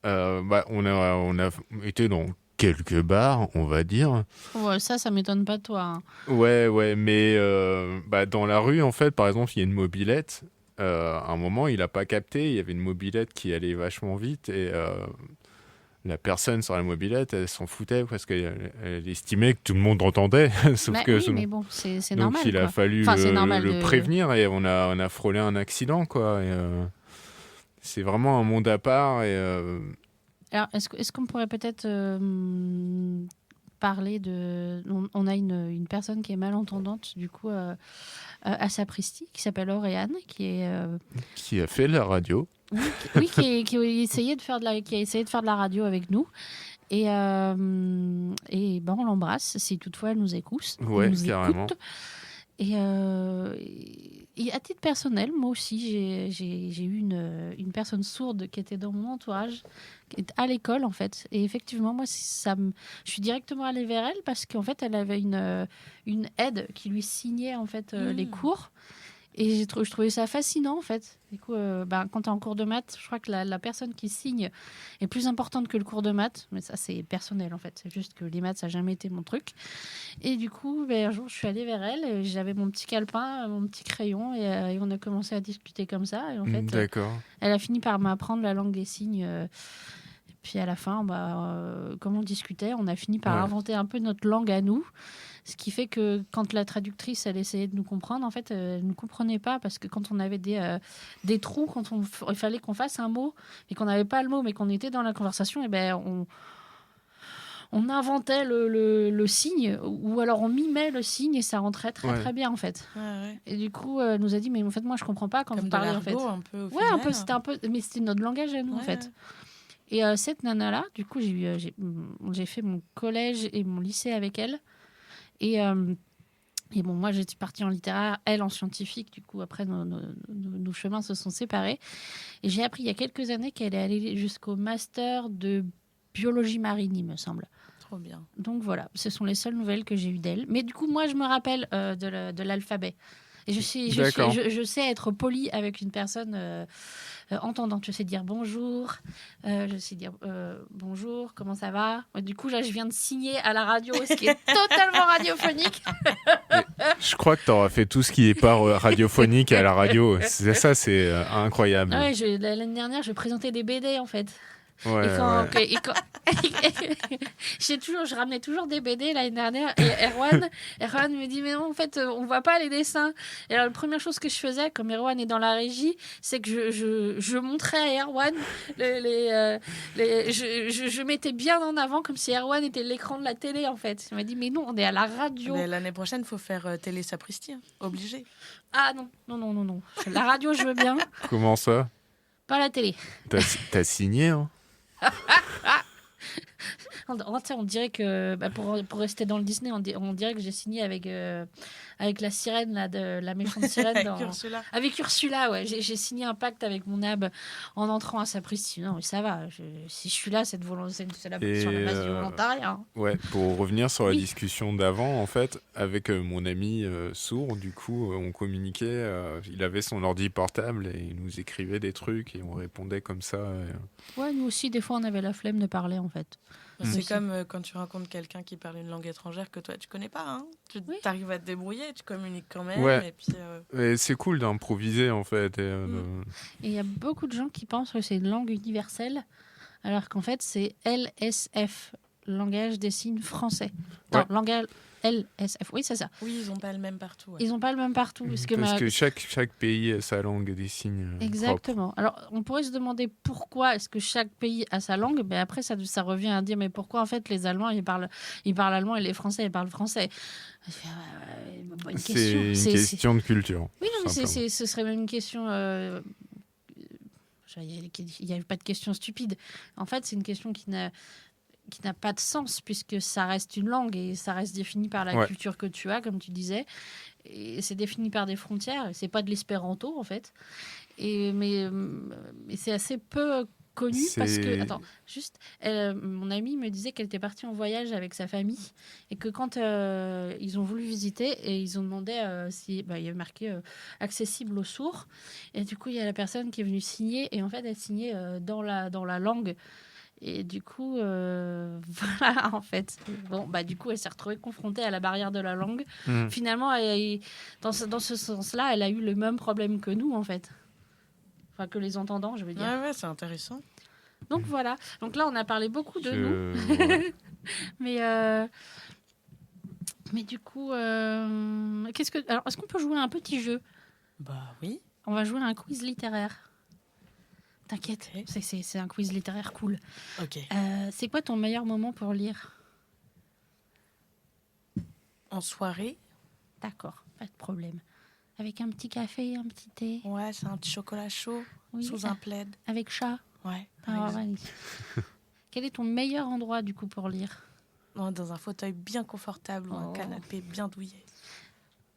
On a été dans quelques bars, on va dire. Ouais, ça m'étonne pas de toi. Hein. Ouais, mais dans la rue, en fait, par exemple, il y a une mobilette. À un moment, il n'a pas capté. Il y avait une mobilette qui allait vachement vite et la personne sur la mobilette, elle s'en foutait parce qu'elle estimait que tout le monde entendait. Sauf que oui, mais bon, c'est donc normal. il a quoi. fallu Enfin, c'est normal le de- prévenir et on a frôlé un accident, quoi. Et, c'est vraiment un monde à part et Alors, est-ce qu'on pourrait peut-être parler de... On a une personne qui est malentendante, du coup, à Sapristi, qui s'appelle Auréane, qui est... qui a fait la radio. Oui, qui a essayé de faire de la radio avec nous. Et on l'embrasse, si toutefois elle nous écoute. Ouais, elle nous carrément. écoute. Et à titre personnel, moi aussi, j'ai eu une personne sourde qui était dans mon entourage, qui est à l'école en fait. Et effectivement, moi, je suis directement allée vers elle parce qu'en fait, elle avait une aide qui lui signait en fait les cours. Et je trouvais ça fascinant en fait. Du coup, quand tu es en cours de maths, je crois que la personne qui signe est plus importante que le cours de maths. Mais ça, c'est personnel en fait. C'est juste que les maths, ça n'a jamais été mon truc. Et du coup, un jour, je suis allée vers elle. Et j'avais mon petit calepin, mon petit crayon. Et on a commencé à discuter comme ça. Et en fait, D'accord. elle a fini par m'apprendre la langue des signes. Et puis à la fin, comme on discutait, on a fini par inventer un peu notre langue à nous. Ce qui fait que quand la traductrice, elle essayait de nous comprendre, en fait, elle ne nous comprenait pas parce que quand on avait des trous, il fallait qu'on fasse un mot et qu'on n'avait pas le mot, mais qu'on était dans la conversation, et on inventait le signe ou alors on mimait le signe et ça rentrait très bien en fait. Ouais. Et du coup, elle nous a dit mais en fait moi je comprends pas quand Comme vous parlez de en fait. l'argot, un peu au Ouais, un peu, final. mais c'était notre langage à nous en fait. Et cette nana-là, du coup, j'ai fait mon collège et mon lycée avec elle. Et bon, moi, j'étais partie en littéraire, elle en scientifique. Du coup, après, nos chemins se sont séparés. Et j'ai appris il y a quelques années qu'elle est allée jusqu'au master de biologie marine, il me semble. Trop bien. Donc voilà, ce sont les seules nouvelles que j'ai eues d'elle. Mais du coup, moi, je me rappelle de l'alphabet. Et je sais être polie avec une personne entendante. Je sais dire bonjour, je sais dire bonjour, comment ça va. Et du coup, là, je viens de signer à la radio, ce qui est totalement radiophonique. Je crois que tu auras fait tout ce qui est pas radiophonique à la radio. C'est incroyable. Ouais, l'année dernière, je présentais des BD en fait. Ouais, Et quand je ramenais toujours des BD l'année dernière et Erwan me dit mais non en fait on voit pas les dessins. Et alors la première chose que je faisais comme Erwan est dans la régie, c'est que je montrais à Erwan je mettais bien en avant comme si Erwan était l'écran de la télé en fait. Il m'a dit mais non on est à la radio. Mais l'année prochaine il faut faire télé Sapristi, hein. Obligé. Ah non. La radio je veux bien. Comment ça? Pas la télé. T'as signé, hein? On dirait que pour rester dans le Disney, on dirait que j'ai signé avec la sirène là, de la méchante sirène avec Ursula. Ouais, j'ai signé un pacte avec mon âme en entrant à Sapristi. Non, mais ça va. Si je suis là, c'est la sur la base du volontariat. Hein. Ouais, pour revenir sur la discussion d'avant, en fait, avec mon ami sourd, du coup, on communiquait. Il avait son ordi portable et il nous écrivait des trucs et on répondait comme ça. Ouais, nous aussi, des fois, on avait la flemme de parler, en fait. C'est comme quand tu rencontres quelqu'un qui parle une langue étrangère que toi tu connais pas. Hein. Tu arrives à te débrouiller, tu communiques quand même. Ouais. Et puis, et c'est cool d'improviser en fait. Et il y a beaucoup de gens qui pensent que c'est une langue universelle, alors qu'en fait c'est LSF, langage des signes français. Non, langage LSF. Oui, c'est ça. Oui, ils n'ont pas le même partout. Ouais. Ils n'ont pas le même partout. Parce que chaque pays a sa langue des signes. Exactement. Propres. Alors, on pourrait se demander pourquoi est-ce que chaque pays a sa langue. Mais après, ça revient à dire mais pourquoi en fait les Allemands ils parlent allemand et les Français ils parlent français. Bonne C'est question. une question de culture. Oui, non, mais ce serait même une question. Il n'y a pas de question stupide. En fait, c'est une question qui n'a pas de sens puisque ça reste une langue et ça reste défini par la culture que tu as, comme tu disais. Et c'est défini par des frontières. C'est pas de l'espéranto, en fait. Mais c'est assez peu connu parce que... Attends, juste, mon amie me disait qu'elle était partie en voyage avec sa famille et que quand ils ont voulu visiter et ils ont demandé si... il y avait marqué accessible aux sourds. Et du coup, il y a la personne qui est venue signer et en fait, elle signait dans la langue. Et du coup, voilà, en fait. Bon, du coup, elle s'est retrouvée confrontée à la barrière de la langue. Finalement, dans ce sens-là, elle a eu le même problème que nous, en fait. Enfin, que les entendants, je veux dire. Ouais, c'est intéressant. Donc, voilà. Donc là, on a parlé beaucoup de nous. Mais du coup, alors, est-ce qu'on peut jouer à un petit jeu ? Bah oui. On va jouer à un quiz littéraire. T'inquiète, c'est un quiz littéraire cool. Ok. C'est quoi ton meilleur moment pour lire ? En soirée ? D'accord, pas de problème. Avec un petit café, un petit thé ? Ouais, c'est un petit chocolat chaud, sous un plaid. Avec chat ? Ouais, Quel est ton meilleur endroit, du coup, pour lire ? Dans un fauteuil bien confortable ou un canapé bien douillet.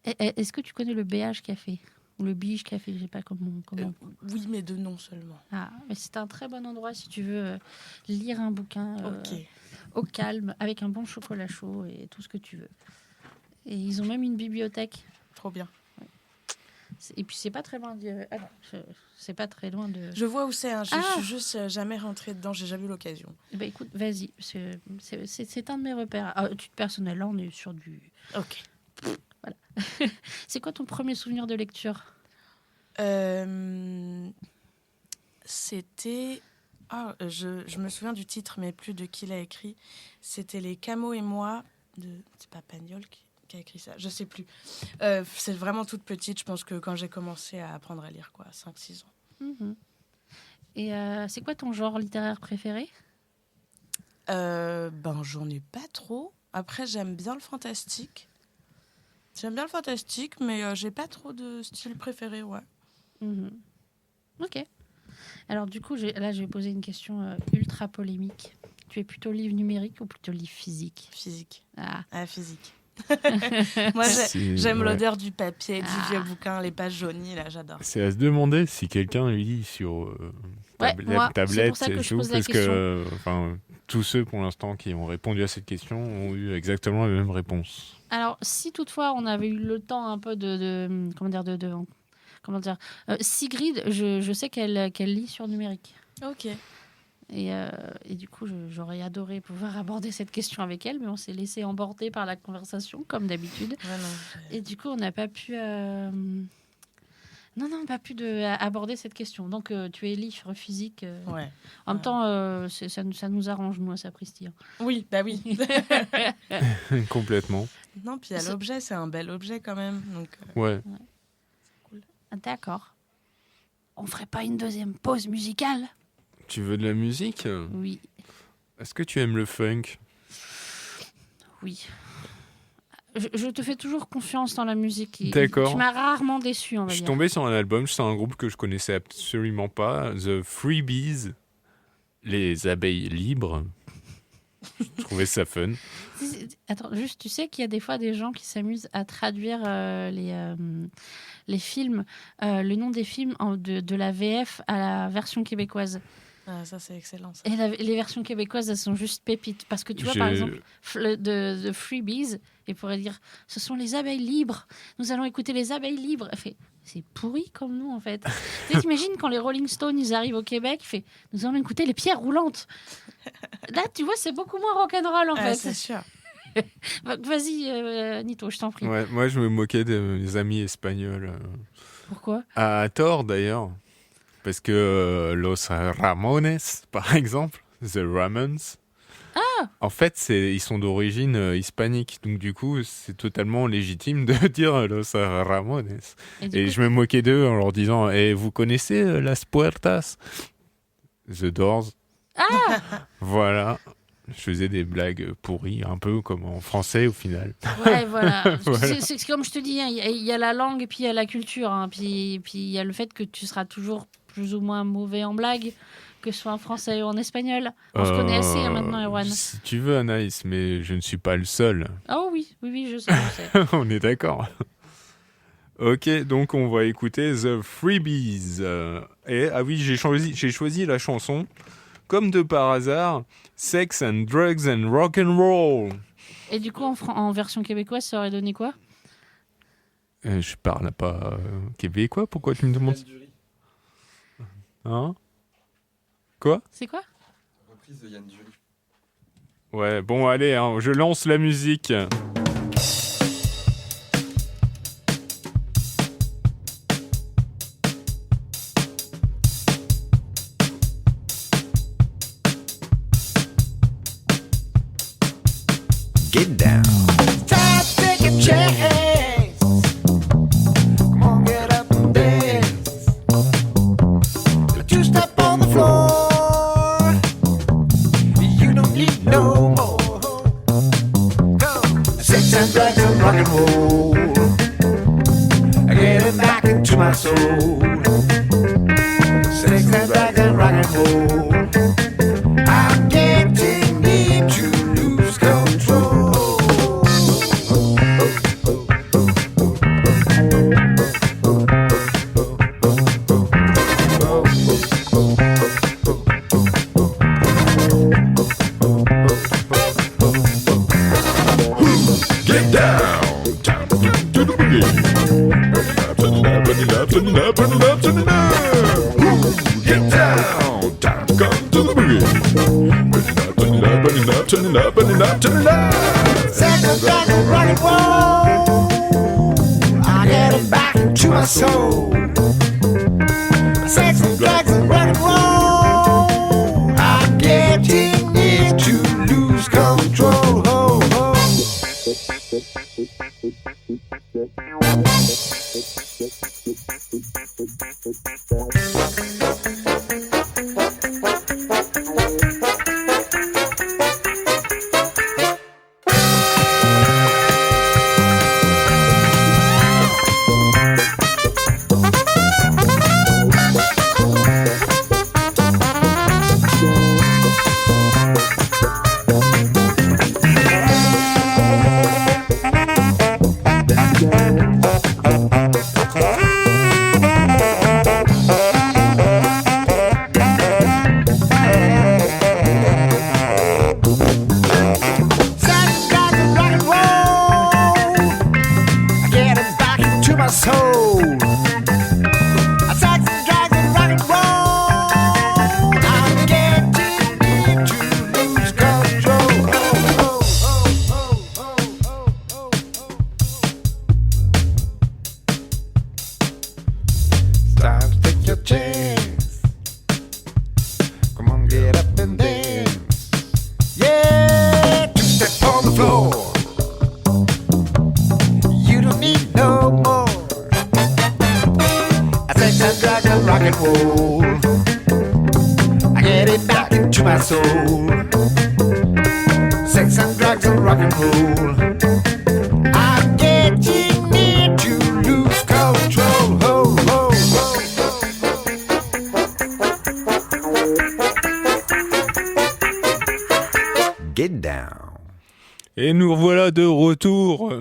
Est-ce que tu connais le BH Café ? Ou le Biche Café, je sais pas comment. Oui, mais de nom seulement. Ah, mais c'est un très bon endroit si tu veux lire un bouquin Ok. au calme, avec un bon chocolat chaud et tout ce que tu veux. Et ils ont même une bibliothèque. Trop bien. Ouais. Et puis c'est pas très loin de... Ah non, c'est pas très loin de... Je vois où c'est, hein. Je suis juste jamais rentrée dedans, j'ai jamais eu l'occasion. Écoute, vas-y, c'est un de mes repères. À titre personnel, là on est sur du... Ok. Voilà. C'est quoi ton premier souvenir de lecture ? C'était... je me souviens du titre, mais plus de qui l'a écrit. C'était Les Cameaux et moi, c'est pas Pagnol qui a écrit ça, je sais plus. C'est vraiment toute petite, je pense que quand j'ai commencé à apprendre à lire, 5-6 ans. Mm-hmm. Et c'est quoi ton genre littéraire préféré ? J'en ai pas trop. Après, j'aime bien le fantastique. Mais j'ai pas trop de style préféré, ouais. Mm-hmm. Ok. Alors du coup, je vais poser une question ultra polémique. Tu es plutôt livre numérique ou plutôt livre physique ? Physique. Ah, physique. Moi, j'aime l'odeur du papier, du vieux bouquin, les pages jaunies, là, j'adore. C'est à se demander si quelqu'un lit sur tablette, c'est pour ça que je pose la question. Que tous ceux pour l'instant qui ont répondu à cette question ont eu exactement la même réponse. Alors, si toutefois on avait eu le temps un peu Sigrid, je sais qu'elle lit sur numérique. Ok. Et du coup, j'aurais adoré pouvoir aborder cette question avec elle, mais on s'est laissé emborder par la conversation, comme d'habitude. Et du coup, on n'a pas pu... aborder cette question. Donc, tu es livre physique. Ouais. En même temps, ça nous arrange, nous, à Sapristi. Oui, bah oui. Complètement. Non, puis l'objet, c'est un bel objet quand même. Donc, ouais. C'est cool. D'accord. On ferait pas une deuxième pause musicale ? Tu veux de la musique ? Oui. Est-ce que tu aimes le funk ? Oui. Je te fais toujours confiance dans la musique. D'accord. Tu m'as rarement déçu, on va dire. Je suis tombé sur un album, c'est un groupe que je connaissais absolument pas, The Freebies, les abeilles libres. Je trouvais ça fun. Attends, juste, tu sais qu'il y a des fois des gens qui s'amusent à traduire les films, le nom des films de la VF à la version québécoise. Ah, ça, c'est excellent. Ça. Et les versions québécoises, elles sont juste pépites. Parce que tu vois, par exemple, de Freebies, il pourrait dire « Ce sont les abeilles libres. Nous allons écouter les abeilles libres. » C'est pourri comme nous, en fait. T'imagines quand les Rolling Stones ils arrivent au Québec, nous allons écouter les pierres roulantes. Là, tu vois, c'est beaucoup moins rock'n'roll, en fait. C'est sûr. Vas-y, Nito, je t'en prie. Ouais, moi, je me moquais de mes amis espagnols. Pourquoi ? À tort, d'ailleurs. Parce que Los Ramones, par exemple, The Ramones. Ah En fait, ils sont d'origine hispanique, donc du coup, c'est totalement légitime de dire Los Ramones. Et je me moquais d'eux en leur disant vous connaissez Las Puertas? The Doors. Ah. Voilà. Je faisais des blagues pourries, un peu comme en français au final. Ouais, voilà. Voilà. C'est comme je te dis, il y a la langue et puis il y a la culture. Hein. Puis il y a le fait que tu seras toujours plus ou moins mauvais en blague, que ce soit en français ou en espagnol. On se connaît assez maintenant, Erwan. Si tu veux, Anaïs, mais je ne suis pas le seul. Oh oui, je sais. On est d'accord. Ok, donc on va écouter The Freebies. Oui, j'ai choisi la chanson, comme de par hasard, Sex and Drugs and Rock and Roll. Et du coup, en version québécoise, ça aurait donné quoi? Je parle pas québécois, pourquoi tu me demandes? Hein? Quoi? C'est quoi? Reprise de Yann Dury. Ouais, bon, allez, hein, je lance la musique. Get down. Time to take a chance. Come on, get up and dance. You step on the floor. You don't need no more. Come, sex and drugs and rock and roll. Getting back into my soul. Sex and drugs and rock and roll. I'm getting need to lose control. Get down, time to the boogie. Turn it up, turn it up, turn it up, turn it up, turn it up. Get down, time to come to the boogie. Turn it up, turn it up, turn it up, turn it up, turn it up. Second back and rock and roll. I get it back into my soul. Sex and drugs and rock and roll. I'm getting near to lose control. Ho, ho. Et nous voilà de retour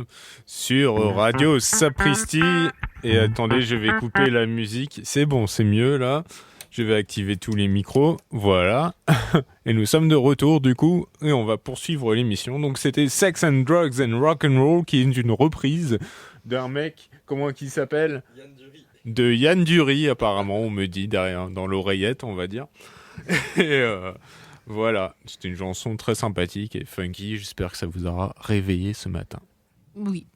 sur Radio Sapristi. Et attendez, je vais couper la musique. C'est bon, c'est mieux là. Je vais activer tous les micros. Voilà. Et nous sommes de retour du coup. Et on va poursuivre l'émission. Donc c'était Sex and Drugs and Rock and Roll, qui est une reprise d'un mec, comment il s'appelle ? Yann Dury. De Yann Dury, apparemment, on me dit derrière, dans l'oreillette, on va dire. Et voilà, c'est une chanson très sympathique et funky. J'espère que ça vous aura réveillé ce matin. Oui.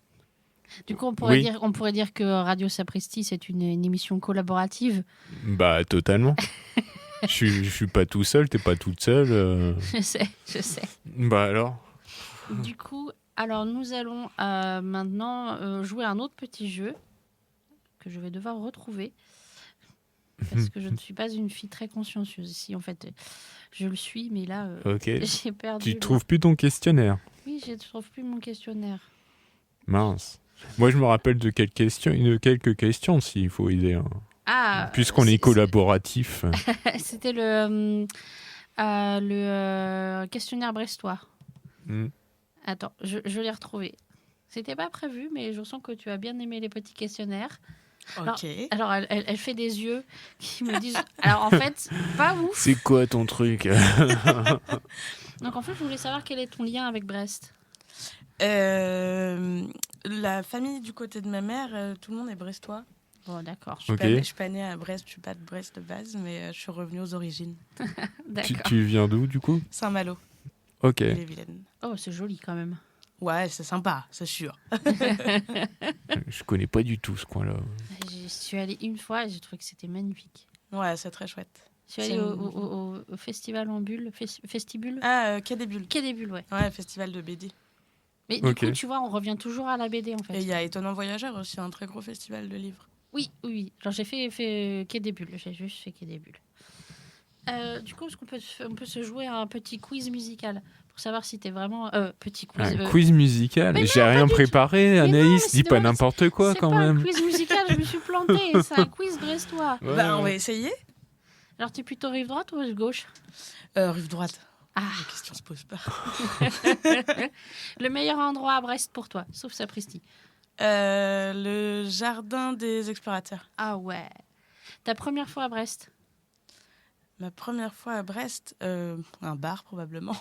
Du coup, on pourrait dire que Radio Sapristi, c'est une émission collaborative. Bah, totalement. Je suis pas tout seul, t'es pas toute seule. Je sais. Bah alors. Du coup, alors nous allons maintenant jouer un autre petit jeu que je vais devoir retrouver. Parce que je ne suis pas une fille très consciencieuse ici. En fait, je le suis, mais là, Ok. j'ai perdu. Tu trouves plus ton questionnaire. Oui, je ne trouve plus mon questionnaire. Mince. Moi, je me rappelle de quelques questions, s'il faut aider. Hein. Ah, Puisqu'on est collaboratif. c'était le questionnaire brestois. Hmm. Attends, je l'ai retrouvé. C'était pas prévu, mais je sens que tu as bien aimé les petits questionnaires. Ok. Alors elle fait des yeux qui me disent... Alors, en fait, pas ouf. C'est quoi ton truc? Donc, en fait, je voulais savoir quel est ton lien avec Brest. La famille du côté de ma mère, tout le monde est brestois. Bon, d'accord. Je suis pas née à Brest, je suis pas de Brest de base, mais je suis revenue aux origines. D'accord. Tu viens d'où, du coup? Saint-Malo. Ok. Ille-et-Vilaine. Oh, c'est joli quand même. Ouais, c'est sympa, c'est sûr. Je connais pas du tout ce coin-là. J'y suis allée une fois et j'ai trouvé que c'était magnifique. Ouais, c'est très chouette. Je suis allée au festival en bulle, Festibule. Ah, Quai des Bulles. Quai des Bulles, ouais. Ouais, festival de BD. Mais du coup, tu vois, on revient toujours à la BD en fait. Et il y a Étonnant Voyageur aussi, un très gros festival de livres. Oui. Alors j'ai fait Quai des Bulles, j'ai juste fait Quai des Bulles. Du coup, est-ce qu'on peut se jouer à un petit quiz musical pour savoir si t'es vraiment... petit quiz. Un quiz musical? Mais J'ai non, rien pas du préparé, tout. Anaïs, dis pas n'importe quoi quand même. C'est pas un quiz musical, je me suis plantée. C'est un quiz brestois. Ouais. Bah, on va essayer. Alors, t'es plutôt rive droite ou rive gauche? Rive droite. Ah. La question se pose pas. Le meilleur endroit à Brest pour toi, sauf Sapristi. Le jardin des explorateurs. Ah ouais. Ta première fois à Brest? Ma première fois à Brest, un bar probablement.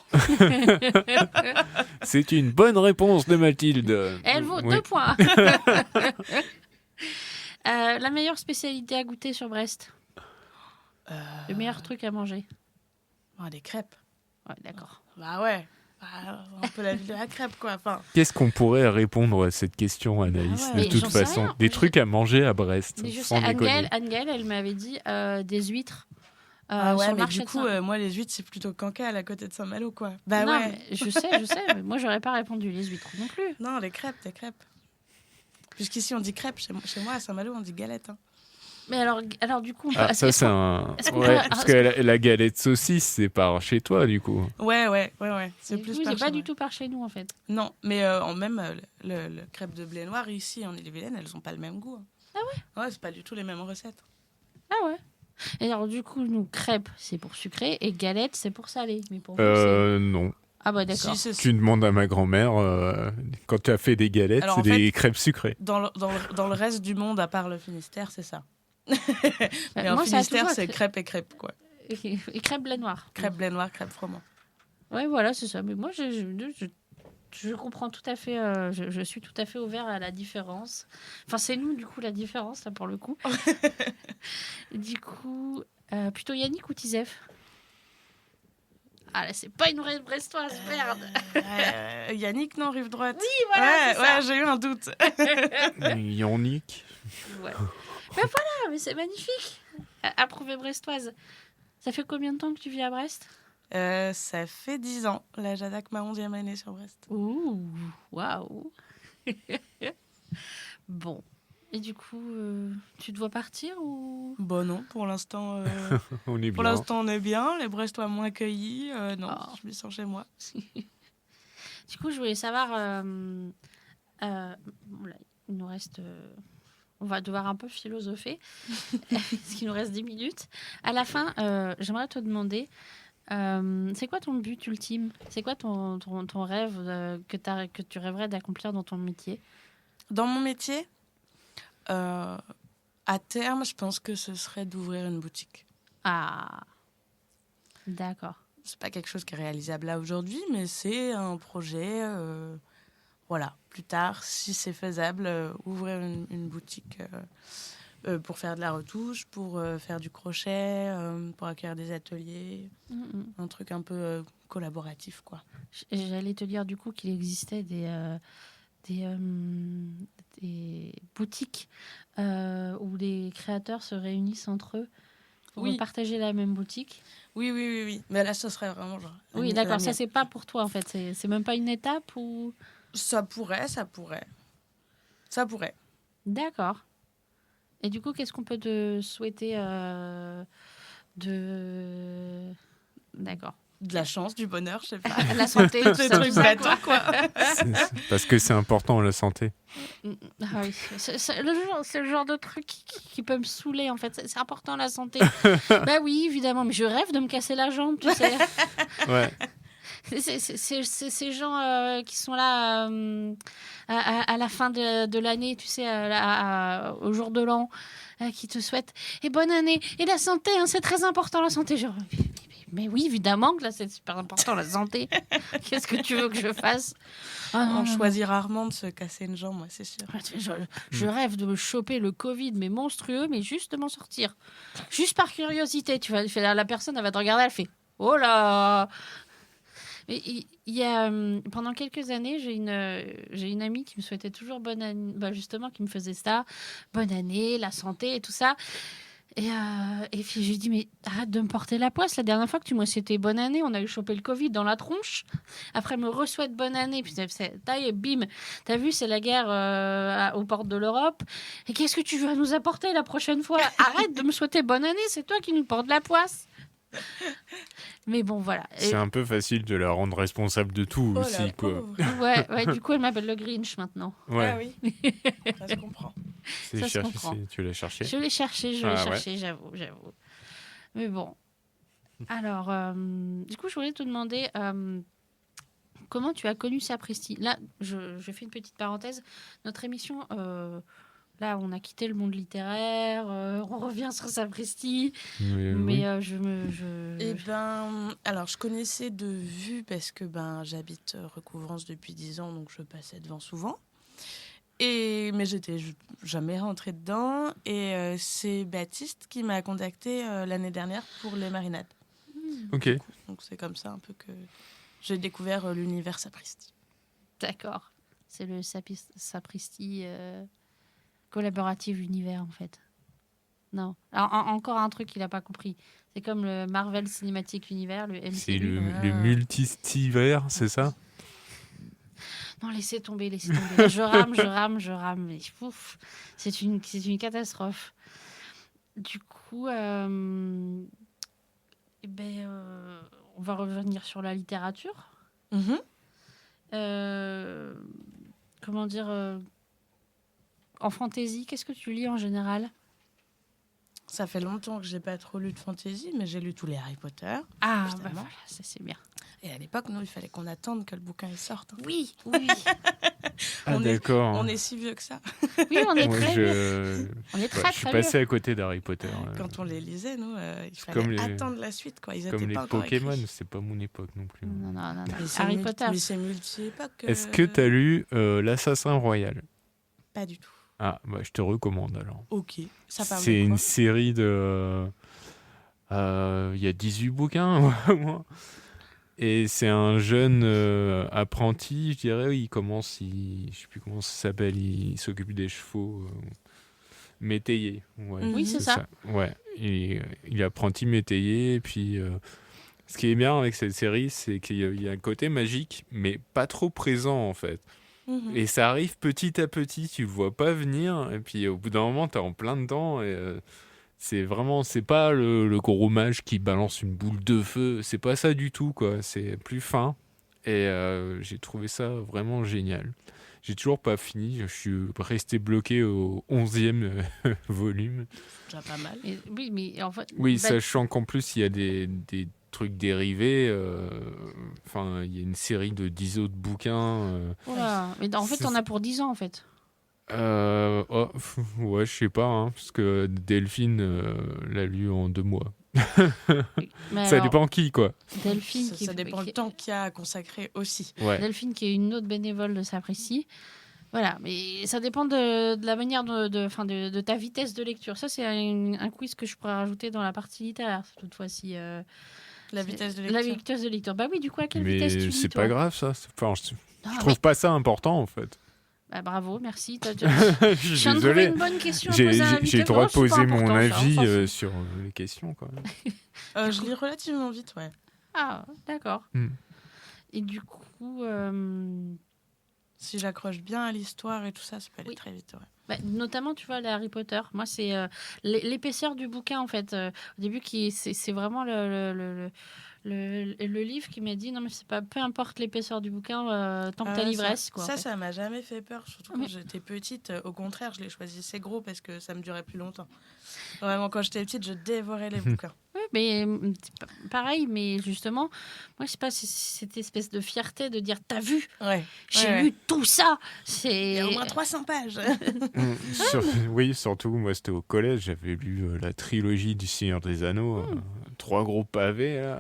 C'est une bonne réponse de Mathilde. Elle vaut Oui. 2 points. La meilleure spécialité à goûter sur Brest? Le meilleur truc à manger? Des crêpes. Ouais, d'accord. Bah ouais. Un peu la ville de la crêpe, quoi. Enfin, Qu'est-ce qu'on pourrait répondre à cette question, Anaïs, Ah ouais. de Mais toute j'en sais façon? rien. Des trucs à manger à Brest, Mais je sais, sans déconner. Anne-Gaëlle, elle m'avait dit des huîtres. ouais, sur le mais marché du de coup, Saint- moi, les huîtres, c'est plutôt Cancale, à côté de Saint-Malo, quoi. Bah non, ouais. mais je sais, mais moi j'aurais pas répondu les huîtres non plus. Non, les crêpes, des crêpes. Puisqu'ici, on dit crêpes. Chez moi, à Saint-Malo, on dit galette. Hein. Mais alors du coup, on peut... Ah, ça, c'est un... est-ce qu'on Ouais, peut- parce que la galette saucisse, c'est par chez toi, du coup. Ouais. C'est Du plus coup, par c'est pas chez du moi. tout par chez nous en fait. Non, mais même le crêpe de blé noir, ici, en Ille-et-Vilaine, elles ont pas le même goût. Hein. Ah ouais? Ouais, c'est pas du tout les mêmes recettes. Ah ouais. Et alors du coup, nous, crêpes, c'est pour sucré et galette, c'est pour salé. Mais pour vous, c'est... Non. Ah bah d'accord. Si, Tu demandes à ma grand-mère, quand tu as fait des galettes, Alors, c'est en des fait, crêpes sucrées. Dans le reste du monde, à part le Finistère, c'est ça. Mais en moi, ça a Finistère, toujours c'est été- crêpes et crêpes, quoi. Et crêpes blé noir. Crêpes blé noir, crêpes froment. Ouais, voilà, c'est ça. Mais moi, je comprends tout à fait. Je suis tout à fait ouvert à la différence. Enfin, c'est nous, du coup, la différence, là, pour le coup. Du coup, plutôt Yannick ou Tizef? Ah là, c'est pas une vraie brestoise, merde. Yannick, non, rive droite. Oui, voilà, c'est ça. Ouais, j'ai eu un doute. Yannick. Ouais. Mais voilà, mais c'est magnifique. Approuvée brestoise. Ça fait combien de temps que tu vis à Brest? Ça fait 10 ans. Là, j'attaque ma 11e année sur Brest. Ouh, waouh. Bon. Et du coup, tu te vois partir ou... Bon, non, pour l'instant, On est pour bien. l'instant, on est bien. Les Brestois moins accueillis. Non, Oh. je me sens chez moi. Du coup, je voulais savoir... bon, là, il nous reste... on va devoir un peu philosopher, parce qu'il nous reste 10 minutes. À la fin, j'aimerais te demander, c'est quoi ton but ultime? C'est quoi ton rêve que tu rêverais d'accomplir dans ton métier? Dans mon métier, à terme, je pense que ce serait d'ouvrir une boutique. Ah, d'accord. C'est pas quelque chose qui est réalisable là aujourd'hui, mais c'est un projet. Voilà, plus tard, si c'est faisable, ouvrir une boutique pour faire de la retouche, pour faire du crochet, pour accueillir des ateliers, un truc un peu collaboratif, quoi. J'allais te dire du coup qu'il existait des boutiques où les créateurs se réunissent entre eux Oui. Vous partagez la même boutique. Oui. Mais là, ça serait vraiment genre. Oui, la d'accord. Ça, mienne. c'est pas pour toi, en fait. C'est même pas une étape ou... Ça pourrait. D'accord. Et du coup, qu'est-ce qu'on peut te souhaiter D'accord. De la chance, du bonheur, je sais pas. La santé, tout Des ça, trucs tout ça, bateaux, quoi. quoi. Parce que c'est important, la santé. Ah oui, c'est le genre de truc qui peut me saouler, en fait. C'est important, la santé. Bah oui, évidemment, mais je rêve de me casser la jambe, tu sais. Ouais. C'est ces gens qui sont là à la fin de l'année, tu sais, au jour de l'an, qui te souhaitent et bonne année. Et la santé, hein, c'est très important, la santé. Genre, mais oui, évidemment que là, c'est super important, la santé. Qu'est-ce que tu veux que je fasse? On choisit rarement de se casser une jambe, moi, c'est sûr. Je rêve de me choper le Covid, mais monstrueux, mais juste de m'en sortir. Juste par curiosité. Tu vois, la personne, elle va te regarder, elle fait « Oh là !» Il y a, pendant quelques années, j'ai une amie qui me souhaitait toujours bonne année, justement, qui me faisait ça, bonne année, la santé et tout ça. Et puis je lui dis, mais arrête de me porter la poisse. La dernière fois que tu m'as souhaité bonne année, on a eu chopé le Covid dans la tronche. Après, elle me re-souhaite bonne année. Puis taille, bim. T'as vu, c'est la guerre aux portes de l'Europe. Et qu'est-ce que tu veux nous apporter la prochaine fois? Arrête de me souhaiter bonne année. C'est toi qui nous portes la poisse. Mais bon, voilà. C'est un peu facile de la rendre responsable de tout Oh aussi, là, quoi. Ouais, du coup, elle m'appelle le Grinch maintenant. Ouais. Ah oui, ça se comprend. C'est Ça se cherché, comprend. tu l'as cherché. Je l'ai cherché, Ouais. j'avoue. Mais bon. Alors, du coup, je voulais te demander comment tu as connu Sapristi. Là, je fais une petite parenthèse. Notre émission, là, on a quitté le monde littéraire, on revient sur Sapristi. Mais Eh ben, alors, je connaissais de vue parce que j'habite Recouvrance depuis 10 ans, donc je passais devant souvent. Mais j'étais jamais rentrée dedans. Et c'est Baptiste qui m'a contactée l'année dernière pour les marinades. Ok. Donc c'est comme ça un peu que j'ai découvert l'univers Sapristi. D'accord. C'est le Sapristi collaborative univers, en fait. Non. Alors, encore un truc qu'il n'a pas compris. C'est comme le Marvel Cinematic Universe, le MCU. C'est le multistivaire, c'est ça? Non, laissez tomber. Là, je rame. Mais, ouf, c'est une catastrophe. Du coup, on va revenir sur la littérature. Comment dire en fantaisie, qu'est-ce que tu lis en général? Ça fait longtemps que j'ai pas trop lu de fantasy, mais j'ai lu tous les Harry Potter. Ah, évidemment. voilà, ça c'est bien. Et à l'époque, il fallait qu'on attende que le bouquin il sorte. Oui. Ah, d'accord. On est si vieux que ça. Oui, on est très vieux. Je On est très, suis très passé vieux. à côté d'Harry Potter. Quand on les lisait, nous, il comme fallait les- attendre la suite. Quoi. Ils Comme étaient les pas encore Pokémon, écrits. c'est pas mon époque non plus. Non. Mais c'est Harry Potter. Mais c'est multi-époque. Est-ce que tu as lu L'Assassin Royal? Pas du tout. Ah, je te recommande alors. Ok. Ça parle C'est de quoi? une série de... Il y a 18 bouquins, moi. Et c'est un jeune apprenti, je dirais. Il commence, je sais plus comment ça s'appelle, il s'occupe des chevaux. Métayer. Ouais, Oui, c'est ça. Ouais, il est apprenti métayer. Et puis, ce qui est bien avec cette série, c'est qu'il y a un côté magique, mais pas trop présent en fait. Et ça arrive petit à petit, tu le vois pas venir, et puis au bout d'un moment, t'es en plein dedans, et c'est pas le gros mage qui balance une boule de feu, c'est pas ça du tout, quoi, c'est plus fin, et j'ai trouvé ça vraiment génial. J'ai toujours pas fini, je suis resté bloqué au 11e volume. C'est déjà pas mal. Oui, mais en fait... Oui, sachant qu'en plus, il y a des trucs dérivés. Enfin, il y a une série de 10 autres bouquins. Voilà. Mais en fait, on a pour 10 ans, en fait. Ouais, je sais pas, hein, parce que Delphine l'a lu en 2 mois. Mais ça alors, dépend qui, quoi. Delphine, Ça dépend le temps qu'il y a à consacrer aussi. Ouais. Delphine, qui est une autre bénévole de Sapristi. Voilà, mais ça dépend de la manière de ta vitesse de lecture. Ça, c'est un quiz que je pourrais rajouter dans la partie littéraire, toutefois, si... La vitesse de La lecture. vitesse de lecture. Bah oui, du coup, à quelle vitesse tu Mais lis, c'est toi? pas grave, ça. Enfin, Non, je trouve pas ça important, en fait. Bah, bravo, merci. Je suis viens de trouver désolé. une bonne question à J'ai poser à j'ai- l'invité. j'ai le droit de Oh, c'est pas poser mon important, ça, on avis s'en fout. sur les questions, quand même. Je lis relativement vite, ouais. Ah, d'accord. Hmm. Et du coup, Si j'accroche bien à l'histoire et tout ça, ça peut aller très vite, ouais. bah, notamment, tu vois, les Harry Potter. Moi, c'est l'épaisseur du bouquin, en fait. Au début, c'est vraiment le livre qui m'a dit non, mais c'est pas, peu importe l'épaisseur du bouquin, tant que t'as l'ivresse. Quoi, en fait. Ça m'a jamais fait peur, surtout quand j'étais petite. Au contraire, je les choisissais gros parce que ça me durait plus longtemps. Vraiment, quand j'étais petite, je dévorais les bouquins. Oui, mais pareil, mais justement, moi, je sais pas si cette espèce de fierté de dire t'as vu, j'ai lu tout ça. Il y a au moins 300 pages. Oui, surtout, moi, c'était au collège, j'avais lu la trilogie du Seigneur des Anneaux, 3 gros pavés, là.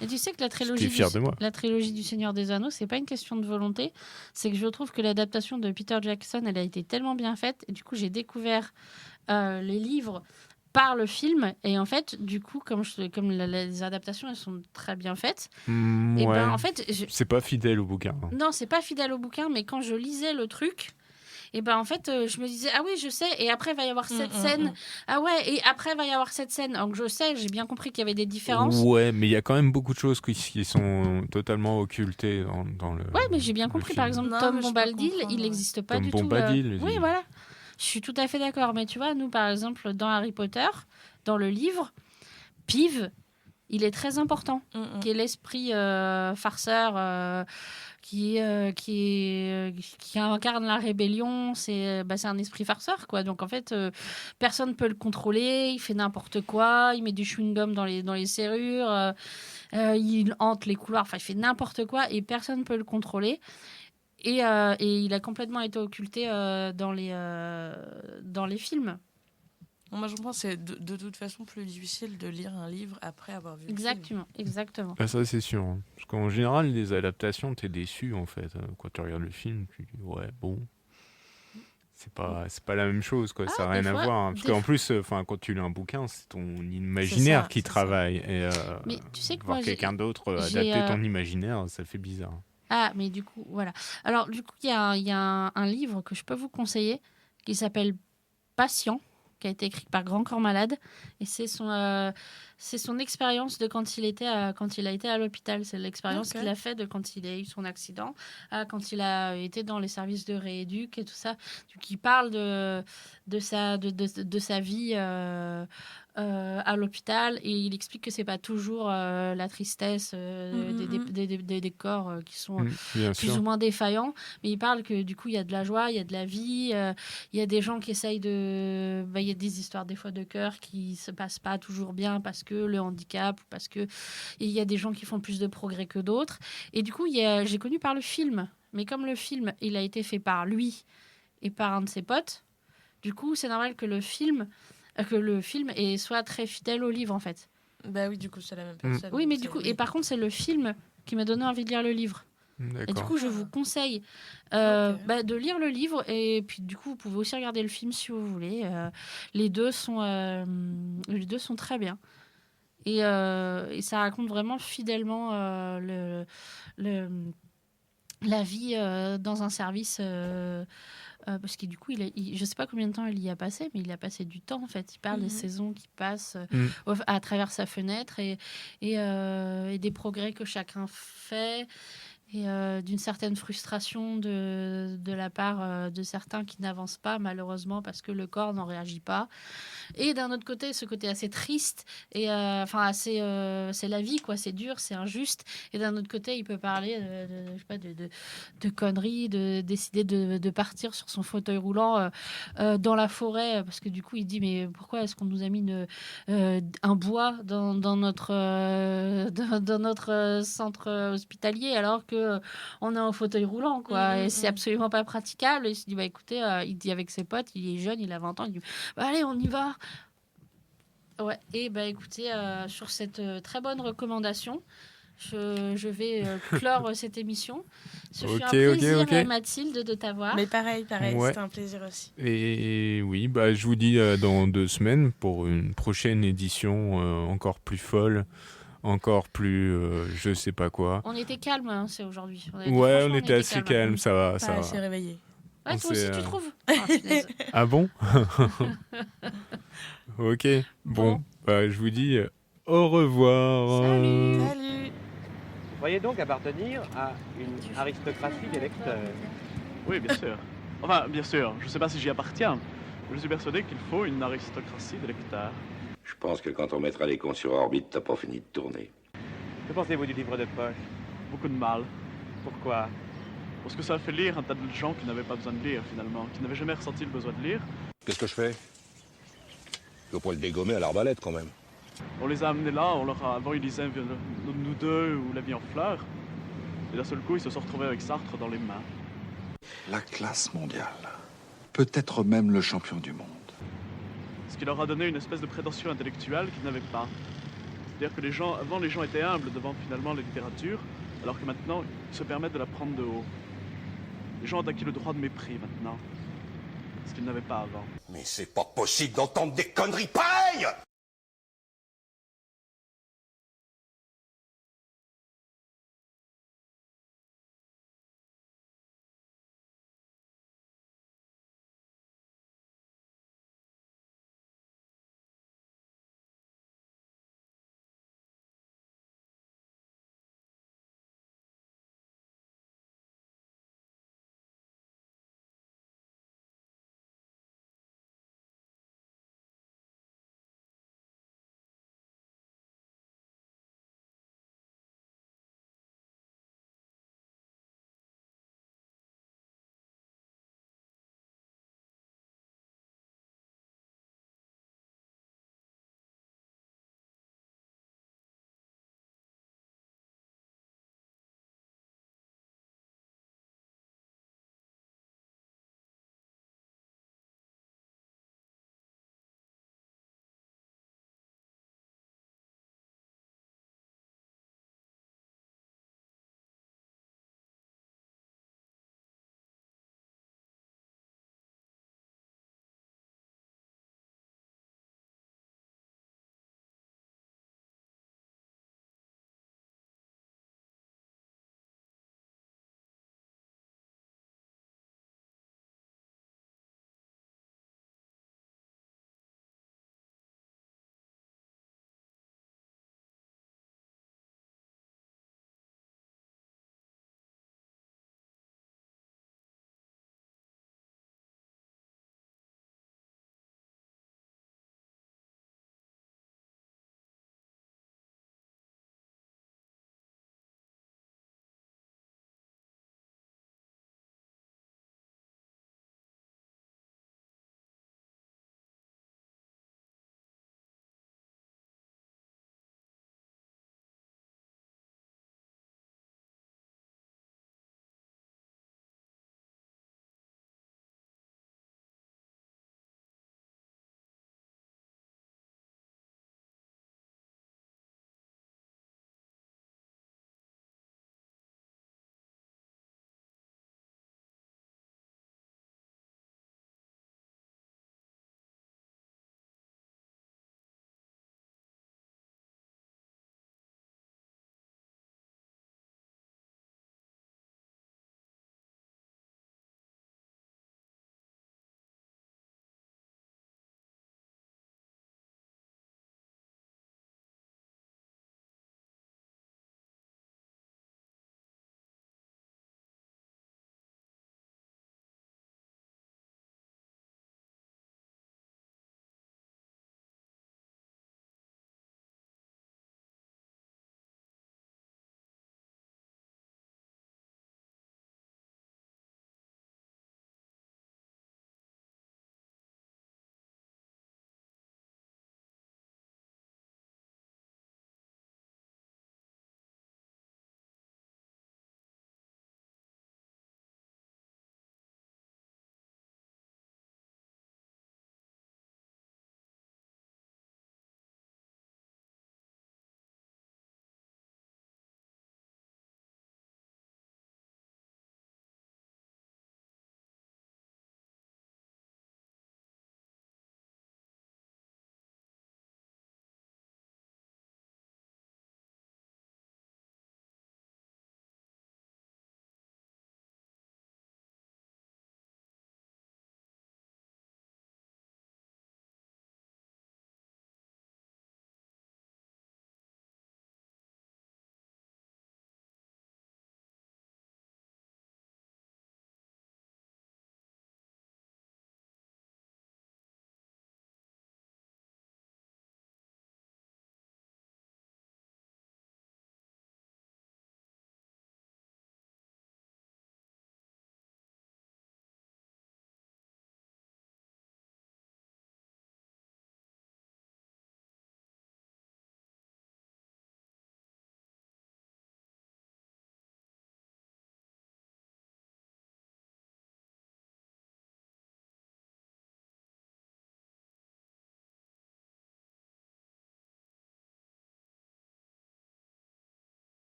Et tu sais que la trilogie du Seigneur des Anneaux, c'est pas une question de volonté, c'est que je trouve que l'adaptation de Peter Jackson, elle a été tellement bien faite, et du coup, j'ai découvert les livres par le film, et en fait, du coup, comme les adaptations, elles sont très bien faites, et ben, en fait, c'est pas fidèle au bouquin. Non, c'est pas fidèle au bouquin, mais quand je lisais le truc, et ben en fait, je me disais ah oui, je sais, et après il va y avoir cette scène, ah ouais, et après il va y avoir cette scène, donc je sais, j'ai bien compris qu'il y avait des différences. Ouais, mais il y a quand même beaucoup de choses qui sont totalement occultées dans le. Ouais, mais j'ai bien compris. Par exemple, Tom Bombadil, il n'existe pas du tout. Oui, voilà. Je suis tout à fait d'accord. Mais tu vois, nous, par exemple, dans Harry Potter, dans le livre, Pive, il est très important, qui est l'esprit farceur, qui incarne la rébellion. C'est un esprit farceur, quoi. Donc, en fait, personne ne peut le contrôler. Il fait n'importe quoi. Il met du chewing-gum dans les serrures. Il hante les couloirs. Enfin, il fait n'importe quoi et personne ne peut le contrôler. Et il a complètement été occulté dans les films. Moi, je pense que c'est de toute façon plus difficile de lire un livre après avoir vu Exactement. Ah, ça, c'est sûr. Hein. Parce qu'en général, les adaptations, t'es déçu, en fait. Quand tu regardes le film, tu dis, ouais, bon... C'est pas la même chose, quoi. Ça n'a rien à voir. Hein. Parce qu'en plus, quand tu lis un bouquin, c'est ton imaginaire qui travaille. Et mais tu sais que voir moi, quelqu'un d'autre adapter ton imaginaire, ça fait bizarre. Ah, mais du coup, voilà. Alors, du coup, il y a un livre que je peux vous conseiller qui s'appelle Patient, qui a été écrit par Grand Corps Malade. Et c'est son expérience de quand il a été à l'hôpital. C'est l'expérience qu'il a fait de quand il a eu son accident, quand il a été dans les services de rééduc et tout ça. Donc, il parle de sa vie à l'hôpital, et il explique que c'est pas toujours la tristesse des corps qui sont plus ou moins défaillants, mais il parle que du coup il y a de la joie, il y a de la vie, il y a des gens qui essayent il y a des histoires des fois de cœur qui se passent pas toujours bien parce que le handicap, ou parce que il y a des gens qui font plus de progrès que d'autres, et du coup j'ai connu par le film, mais comme le film il a été fait par lui et par un de ses potes, du coup c'est normal que le film soit très fidèle au livre, en fait. Bah oui, du coup, c'est la même personne. Oui, mais du coup, et par contre, c'est le film qui m'a donné envie de lire le livre. D'accord. Et du coup, je vous conseille de lire le livre, et puis du coup, vous pouvez aussi regarder le film si vous voulez. Les deux sont très bien. Et ça raconte vraiment fidèlement la vie dans un service... parce que du coup, je ne sais pas combien de temps il y a passé, mais il a passé du temps, en fait. Il parle des saisons qui passent à travers sa fenêtre, et des progrès que chacun fait, et d'une certaine frustration de la part de certains qui n'avancent pas, malheureusement, parce que le corps n'en réagit pas. Et d'un autre côté, ce côté assez triste, et c'est la vie, quoi. C'est dur, c'est injuste. Et d'un autre côté, il peut parler de conneries, de décider de partir sur son fauteuil roulant dans la forêt, parce que du coup, il dit mais pourquoi est-ce qu'on nous a mis un bois dans notre centre hospitalier alors que on est en fauteuil roulant, quoi. Et c'est absolument pas praticable. Et il se dit bah écoutez, il dit avec ses potes, il est jeune, il a 20 ans, il dit bah, allez, on y va. Ouais, et bah écoutez, sur cette très bonne recommandation, je vais clore cette émission. Ce fut un plaisir, Mathilde, de t'avoir. Mais pareil, ouais. C'était un plaisir aussi. Et oui, je vous dis dans 2 semaines pour une prochaine édition encore plus folle, encore plus je sais pas quoi. On était calme, c'est aujourd'hui. On était assez calme, ça va. Assez réveillé. Ouais, toi aussi, tu trouves Ah bon? Ok. Bon, bah, je vous dis au revoir. Salut. Salut. Vous croyez donc appartenir à une aristocratie d'électeurs? Oui, bien sûr. Enfin, bien sûr, je ne sais pas si j'y appartiens. Mais je suis persuadé qu'il faut une aristocratie d'électeurs. Je pense que quand on mettra les cons sur orbite, t'as pas fini de tourner. Que pensez-vous du livre de poche? Beaucoup de mal. Pourquoi? Parce que ça a fait lire un tas de gens qui n'avaient pas besoin de lire, finalement, qui n'avaient jamais ressenti le besoin de lire. Qu'est-ce que je fais? Je dois pas le dégommer à l'arbalète quand même. On les a amenés là, avant ils lisaient Nous deux ou La vie en fleurs. Et d'un seul coup, ils se sont retrouvés avec Sartre dans les mains. La classe mondiale. Peut-être même le champion du monde. Ce qui leur a donné une espèce de prétention intellectuelle qu'ils n'avaient pas. C'est-à-dire que avant les gens étaient humbles devant finalement la littérature, alors que maintenant, ils se permettent de la prendre de haut. Les gens ont acquis le droit de mépris maintenant, ce qu'ils n'avaient pas avant. Mais c'est pas possible d'entendre des conneries pareilles!